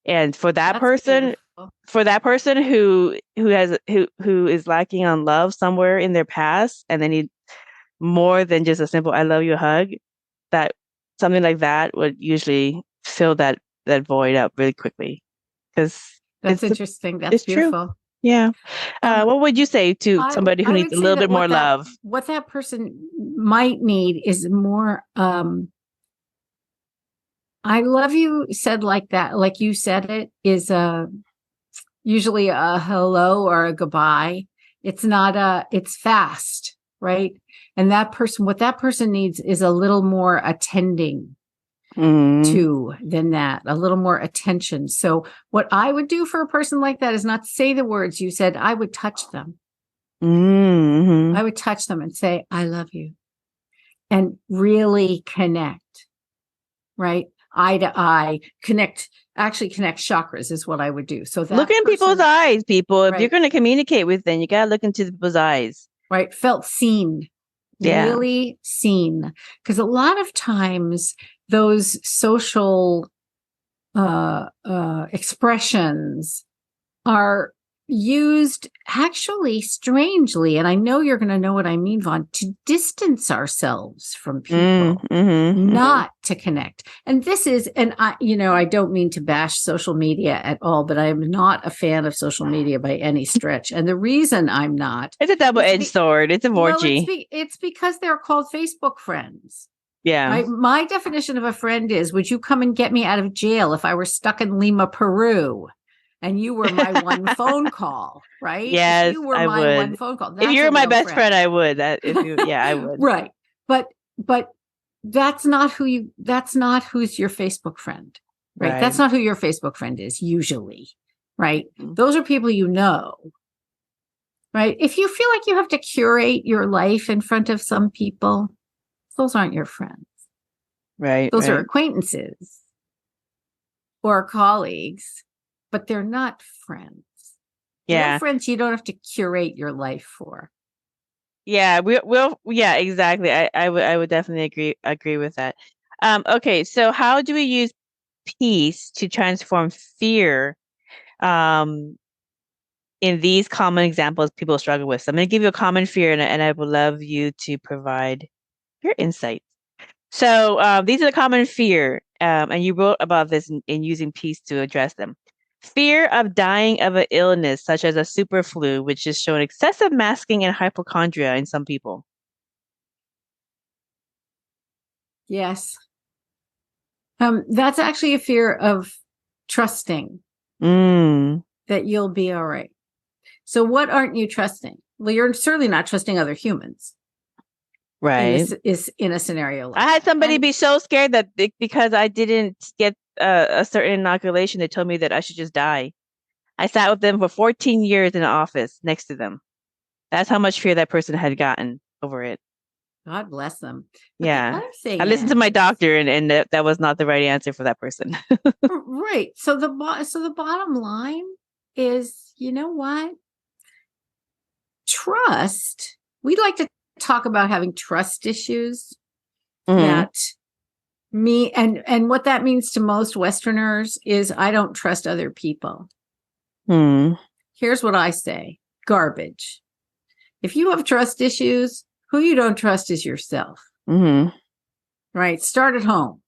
And for that That's person, beautiful. who is lacking on love somewhere in their past, and they need more than just a simple "I love you" hug, that something like that would usually fill that void up really quickly. Because That's interesting. That's it's true. beautiful. Yeah. What would you say to somebody who I needs would a say little that bit more love? what that person might need is more I love you said like that, like you said it, is usually a hello or a goodbye. It's not it's fast, right? And what that person needs is a little more attending to than that, a little more attention. So what I would do for a person like that is not say the words you said. I would touch them. I would touch them and say, I love you, and really connect, right? Eye to eye, actually connect chakras is what I would do. So that look in people's eyes, people. If right, you're going to communicate with them, you got to look into people's eyes. right. Felt seen, really seen. Because a lot of times those social expressions are used actually strangely, and I know you're going to know what I mean, Vaughn, to distance ourselves from people, not to connect. And this is, and I don't mean to bash social media at all, but I am not a fan of social media by any stretch. And the reason I'm not, it's a double-edged sword. It's a vorgy. Well, it's because they're called Facebook friends. Yeah. Right? My definition of a friend is, would you come and get me out of jail if I were stuck in Lima, Peru? And you were my one phone call, right? Yes, if you were I my would. one phone call. If you're my best friend, I would. I would. Right. But that's not who's your Facebook friend, right? That's not who your Facebook friend is usually, right? Those are people you know, right? If you feel like you have to curate your life in front of some people, those aren't your friends. Right. Those are acquaintances or colleagues, but they're not friends. Yeah. Real friends you don't have to curate your life for. Yeah, yeah, exactly. I would definitely agree with that. Okay, so how do we use peace to transform fear in these common examples people struggle with? So I'm going to give you a common fear, and I would love you to provide your insights. So these are the common fear, and you wrote about this in using peace to address them. Fear of dying of an illness, such as a super flu, which is showing excessive masking and hypochondria in some people. Yes. That's actually a fear of trusting that you'll be all right. So what aren't you trusting? Well, you're certainly not trusting other humans. Right. Is in a scenario like I had somebody be so scared that because I didn't get a certain inoculation, they told me that I should just die. I sat with them for 14 years in the office next to them. That's how much fear that person had gotten over it. God bless them. But yeah. I listened to my doctor, and that was not the right answer for that person. Right. So the bottom line is, you know what? Trust. We like to talk about having trust issues. That and what that means to most Westerners is I don't trust other people. Here's what I say. Garbage. If you have trust issues, who you don't trust is yourself. Right? Start at home.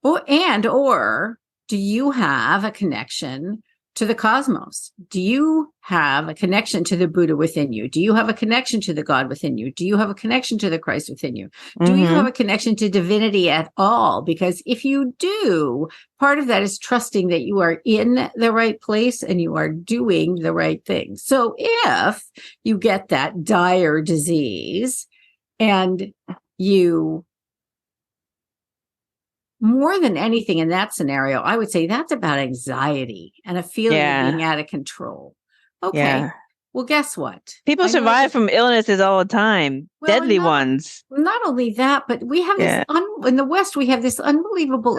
Or do you have a connection to the cosmos? Do you have a connection to the Buddha within you? Do you have a connection to the God within you? Do you have a connection to the Christ within you? Do you have a connection to divinity at all? Because if you do, part of that is trusting that you are in the right place and you are doing the right thing. So if you get that dire disease and you, more than anything in that scenario, I would say that's about anxiety and a feeling of being out of control. Okay. Yeah. Well, guess what? People survive from illnesses all the time, deadly ones. Not only that, but we have this, in the West, we have this unbelievable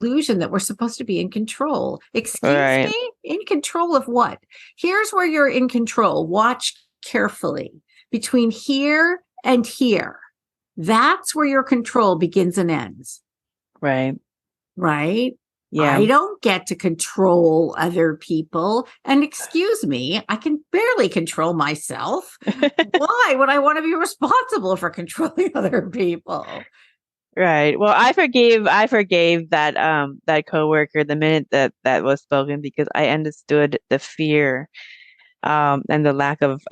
illusion that we're supposed to be in control. Excuse me? In control of what? Here's where you're in control. Watch carefully. Between here and here, That's where your control begins and ends. Right. Right? Yeah. I don't get to control other people. And excuse me, I can barely control myself. Why would I want to be responsible for controlling other people? Right. Well, I forgave that coworker the minute that was spoken, because I understood the fear and the lack of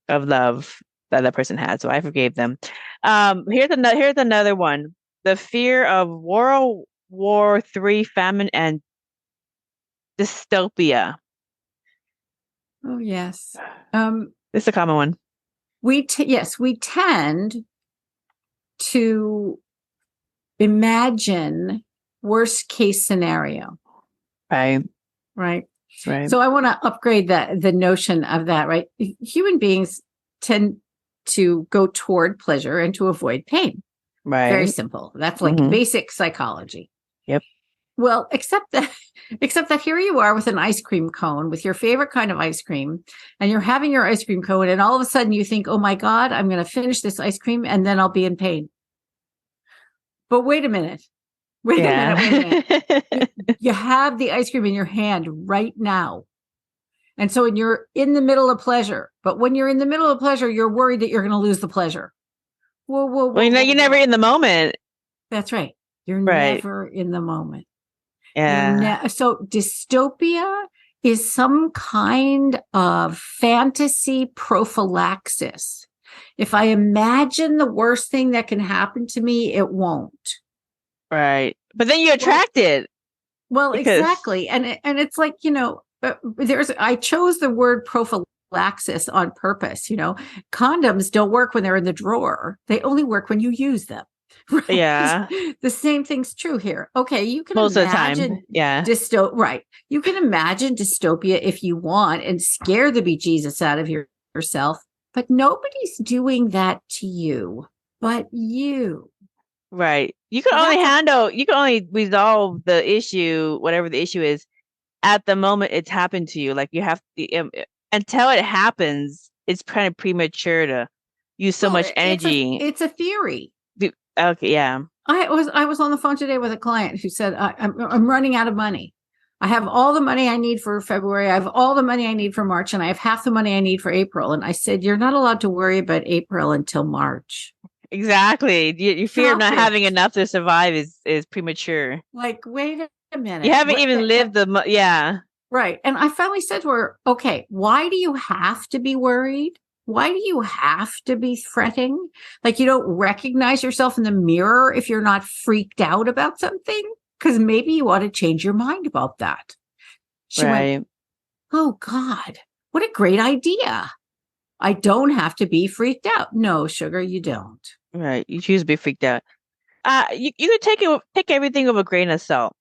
love that person had. So I forgave them. Here's another one. The fear of World War III, famine, and dystopia. Oh, yes. This is a common one. We tend to imagine worst case scenario. Right. Right. Right. So I want to upgrade the notion of that, right? Human beings tend to go toward pleasure and to avoid pain. Right. Very simple. That's like basic psychology. Yep. Well, except that here you are with an ice cream cone, with your favorite kind of ice cream, and you're having your ice cream cone, and all of a sudden you think, oh my God, I'm going to finish this ice cream and then I'll be in pain. But wait a minute. Wait a minute. You have the ice cream in your hand right now. And so you're in the middle of pleasure. But when you're in the middle of pleasure, you're worried that you're going to lose the pleasure. Whoa. Well, you're never in the moment. That's right. You're never in the moment. Yeah. So dystopia is some kind of fantasy prophylaxis. If I imagine the worst thing that can happen to me, it won't. Right. But then you attract it. Well, exactly. And it's like, I chose the word prophylaxis on purpose. Condoms don't work when they're in the drawer. They only work when you use them. Right? Yeah. The same thing's true here. Okay. You can most imagine of the time. Yeah. Right. You can imagine dystopia if you want and scare the bejesus out of yourself, but nobody's doing that to you but you. Right. You can only resolve the issue, whatever the issue is, at the moment it's happened to you. Like you have to, until it happens, it's kind of premature to use so much energy. It's a theory. Okay. Yeah. I was on the phone today with a client who said, I'm running out of money. I have all the money I need for February. I have all the money I need for March, and I have half the money I need for April. And I said, you're not allowed to worry about April until March. Exactly. Your fear of not having enough to survive is premature. Like, wait a minute. You haven't even lived yeah. Right. And I finally said to her, okay, why do you have to be worried? Why do you have to be fretting? Like you don't recognize yourself in the mirror if you're not freaked out about something? Because maybe you ought to change your mind about that. She went, oh God, what a great idea. I don't have to be freaked out. No, sugar, you don't. Right. You choose to be freaked out. You could take everything with a grain of salt.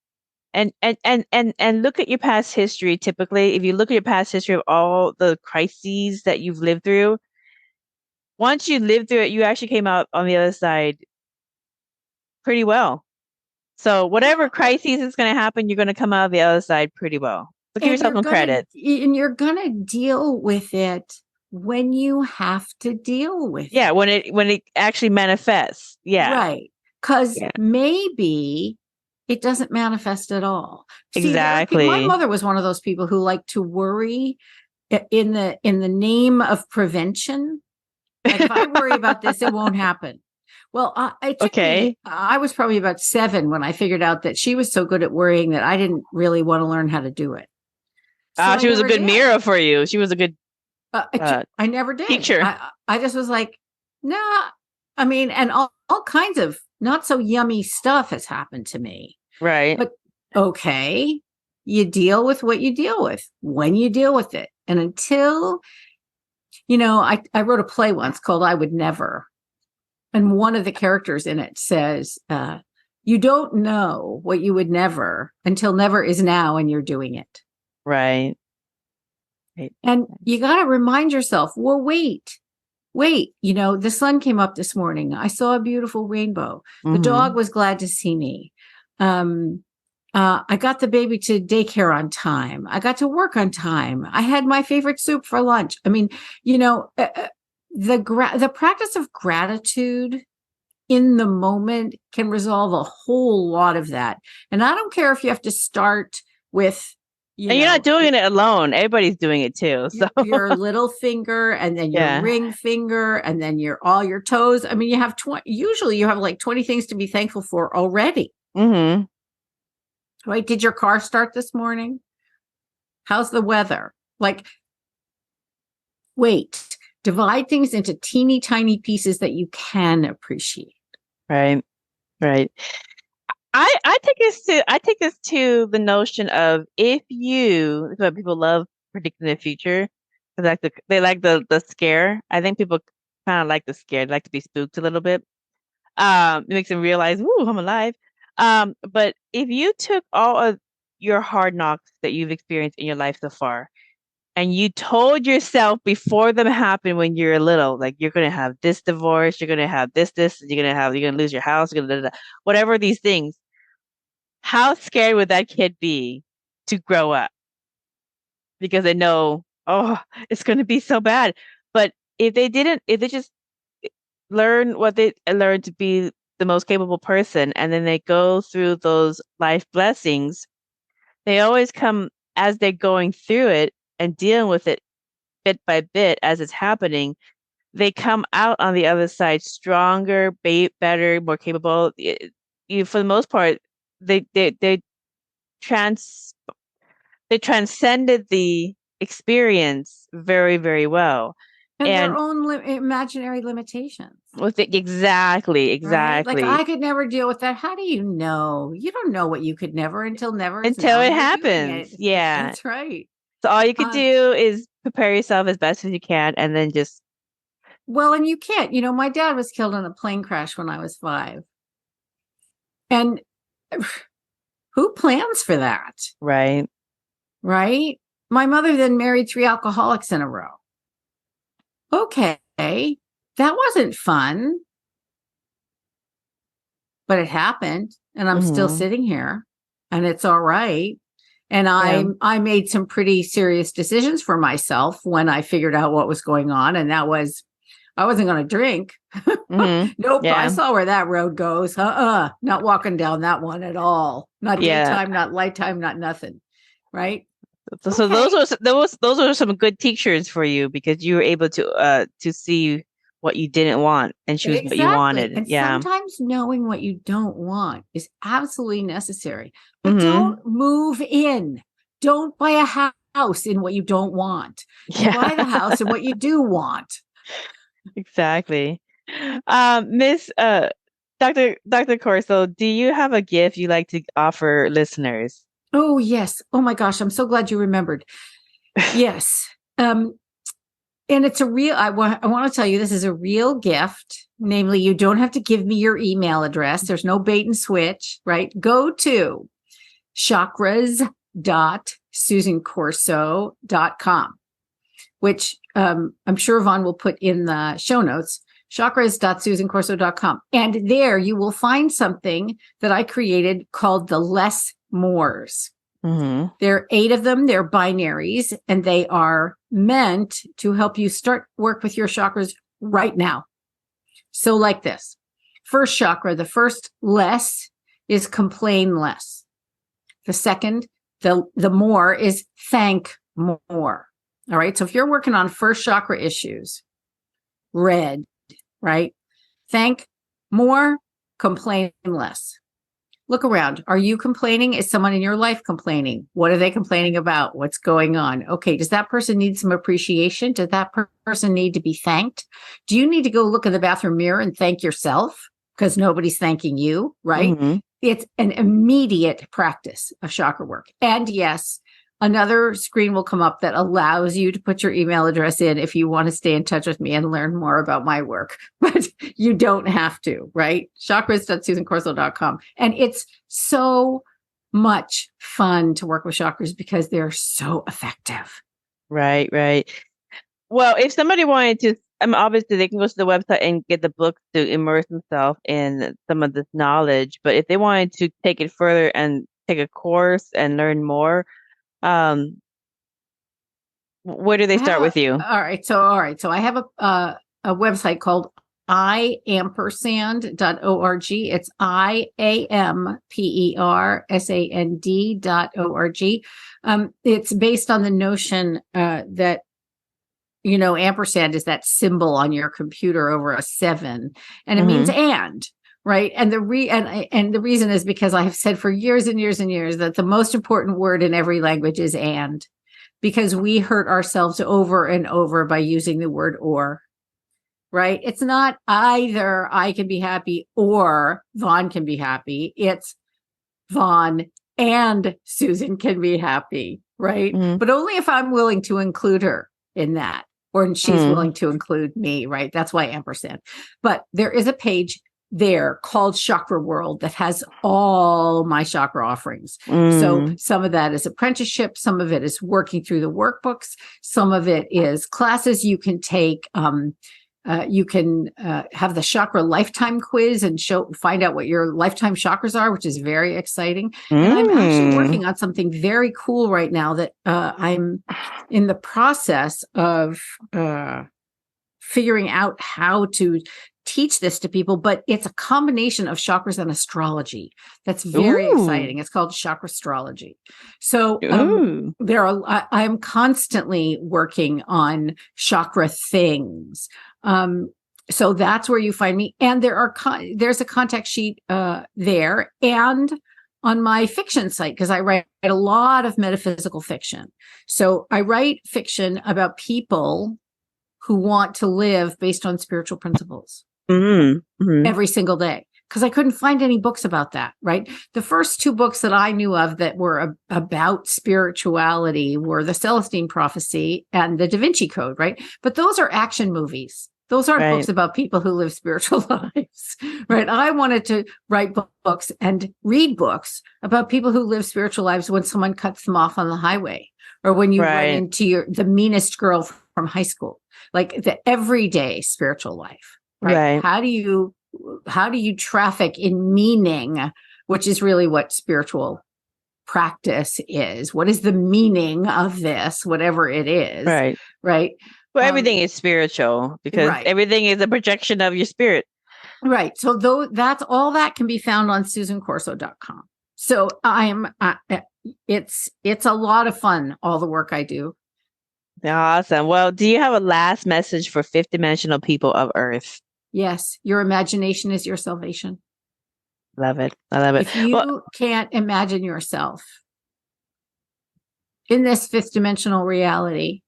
And look at your past history. Typically, if you look at your past history of all the crises that you've lived through, once you lived through it, you actually came out on the other side pretty well. So whatever crises is going to happen, you're going to come out of the other side pretty well. So give yourself some credit. And you're going to deal with it when you have to deal with it. Yeah, when it actually manifests. Yeah. Right. Because maybe it doesn't manifest at all. Exactly. See, my mother was one of those people who liked to worry in the name of prevention. Like if I worry about this, it won't happen. Well, I was probably about 7 when I figured out that she was so good at worrying that I didn't really want to learn how to do it. So she was a good mirror for you. She was a good I never did. teacher. I just was like, nah. I mean, and all kinds of not so yummy stuff has happened to me. Right. But okay, you deal with what you deal with when you deal with it. And until, I wrote a play once called I Would Never. And one of the characters in it says, you don't know what you would never until never is now and you're doing it. Right. And you got to remind yourself, well, wait, the sun came up this morning. I saw a beautiful rainbow. The dog was glad to see me. I got the baby to daycare on time. I got to work on time. I had my favorite soup for lunch. I mean, the practice of gratitude in the moment can resolve a whole lot of that. And I don't care if you have to start with, and you're not doing it alone. Everybody's doing it too. So your little finger, and then your ring finger, and then all your toes. I mean, you have usually you have like 20 things to be thankful for already. Mm-hmm. Right? Did your car start this morning? How's the weather? Like, wait, divide things into teeny tiny pieces that you can appreciate. Right. Right. I take this to the notion of people love predicting the future. They like the scare. I think people kind of like the scare. They like to be spooked a little bit. It makes them realize, "Ooh, I'm alive." But if you took all of your hard knocks that you've experienced in your life so far, and you told yourself before them happen when you're little, like you're gonna have this divorce, you're gonna have this, you're gonna lose your house, whatever these things. How scared would that kid be to grow up? Because they know, oh, it's going to be so bad. But if they just learn what they learn to be the most capable person, and then they go through those life blessings, they always come as they're going through it and dealing with it bit by bit as it's happening. They come out on the other side stronger, better, more capable. For the most part, they trans they transcended the experience very, very well. And their own imaginary limitations. With it, exactly. Right? Like, I could never deal with that. How do you know? You don't know what you could never until it happens. Yeah. That's right. So all you could do is prepare yourself as best as you can, and then just. Well, and you can't. My dad was killed in a plane crash when I was 5. And who plans for that? Right. Right? My mother then married 3 alcoholics in a row. Okay, that wasn't fun. But it happened, and I'm still sitting here, and it's all right. And I made some pretty serious decisions for myself when I figured out what was going on, and that was I wasn't going to drink. Nope, I saw where that road goes. Not walking down that one at all. Not daytime, not nighttime, not nothing. Right? So those are some good teachers for you, because you were able to see what you didn't want and choose what you wanted. And sometimes knowing what you don't want is absolutely necessary. But don't move in. Don't buy a house in what you don't want. Buy the house in what you do want. Exactly. Miss Dr. Corso, do you have a gift you like to offer listeners? Oh, yes. Oh my gosh, I'm so glad you remembered. Yes. And it's I want to tell you, this is a real gift. Namely, you don't have to give me your email address. There's no bait and switch, right? Go to chakras.susancorso.com, which I'm sure Vaughn will put in the show notes, chakras.susancorso.com. And there you will find something that I created called the Less Mores. There are 8 of them. They're binaries, and they are meant to help you start work with your chakras right now. So like this. First chakra, the first less is complain less. The second, the more is thank more. All right. So if you're working on first chakra issues, red, right? Thank more, complain less. Look around. Are you complaining? Is someone in your life complaining? What are they complaining about? What's going on? Okay. Does that person need some appreciation? Does that person need to be thanked? Do you need to go look in the bathroom mirror and thank yourself because nobody's thanking you, right? It's an immediate practice of chakra work. And yes, another screen will come up that allows you to put your email address in if you want to stay in touch with me and learn more about my work. But you don't have to, right? Chakras.susancorso.com. And it's so much fun to work with chakras because they're so effective. Right, right. Well, if somebody wanted to, obviously they can go to the website and get the book to immerse themselves in some of this knowledge. But if they wanted to take it further and take a course and learn more, where do they start with you? All right. So I have a website called iampersand.org. It's iampersand.org. It's based on the notion that, ampersand is that symbol on your computer over a 7, and it means and. Right. And the reason is because I have said for years and years and years that the most important word in every language is and, because we hurt ourselves over and over by using the word or. Right. It's not either I can be happy or Vaughn can be happy. It's Vaughn and Susan can be happy. Right. But only if I'm willing to include her in that, or she's willing to include me. Right. That's why ampersand. But there is a page there called Chakra World that has all my chakra offerings. So some of that is apprenticeship. Some of it is working through the workbooks. Some of it is classes you can take. You can have the chakra lifetime quiz and find out what your lifetime chakras are, which is very exciting. And I'm actually working on something very cool right now that I'm in the process of figuring out how to teach this to people, but it's a combination of chakras and astrology. That's very exciting. It's called chakra astrology. So I'm constantly working on chakra things. So that's where you find me. And there's a contact sheet there, and on my fiction site, because I write a lot of metaphysical fiction. So I write fiction about people who want to live based on spiritual principles every single day, because I couldn't find any books about that. Right. The first 2 books that I knew of that were about spirituality were The Celestine Prophecy and The Da Vinci Code. Right. But those are action movies. Those aren't books about people who live spiritual lives. Right. I wanted to write books and read books about people who live spiritual lives when someone cuts them off on the highway, or when you run into the meanest girl from high school, like the everyday spiritual life. Right. How do you traffic in meaning, which is really what spiritual practice is? What is the meaning of this, whatever it is? Right. Well, everything is spiritual, because everything is a projection of your spirit. Right. So that's all that can be found on SusanCorso.com. So it's a lot of fun, all the work I do. Awesome. Well, do you have a last message for fifth dimensional people of Earth? Yes. Your imagination is your salvation. Love it. I love it. If you can't imagine yourself in this fifth dimensional reality,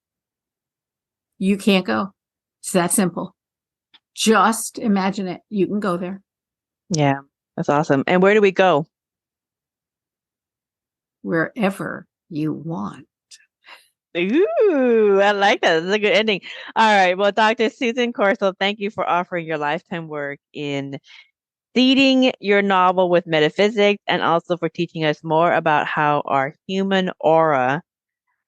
you can't go. It's that simple. Just imagine it. You can go there. Yeah, that's awesome. And where do we go? Wherever you want. Ooh, I like that. That's a good ending. All right. Well, Dr. Susan Corso, thank you for offering your lifetime work in seeding your novel with metaphysics, and also for teaching us more about how our human aura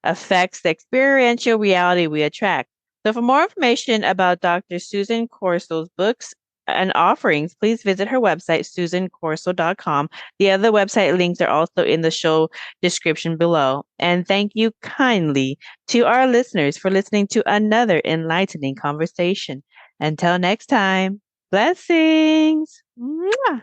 affects the experiential reality we attract. So for more information about Dr. Susan Corso's books and offerings, please visit her website, susancorso.com. The other website links are also in the show description below. And thank you kindly to our listeners for listening to another enlightening conversation. Until next time, blessings. Mwah.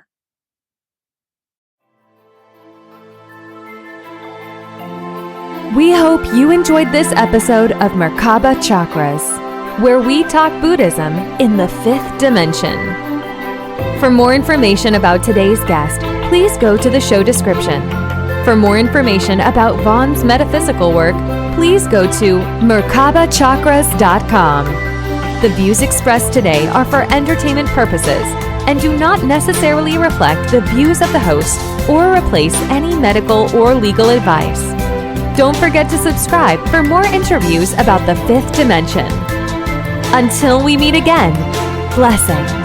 We hope you enjoyed this episode of Merkaba Chakras, where we talk Buddhism in the fifth dimension. For more information about today's guest, please go to the show description. For more information about Vaughn's metaphysical work, please go to merkabachakras.com. The views expressed today are for entertainment purposes and do not necessarily reflect the views of the host or replace any medical or legal advice. Don't forget to subscribe for more interviews about the fifth dimension. Until we meet again, blessings.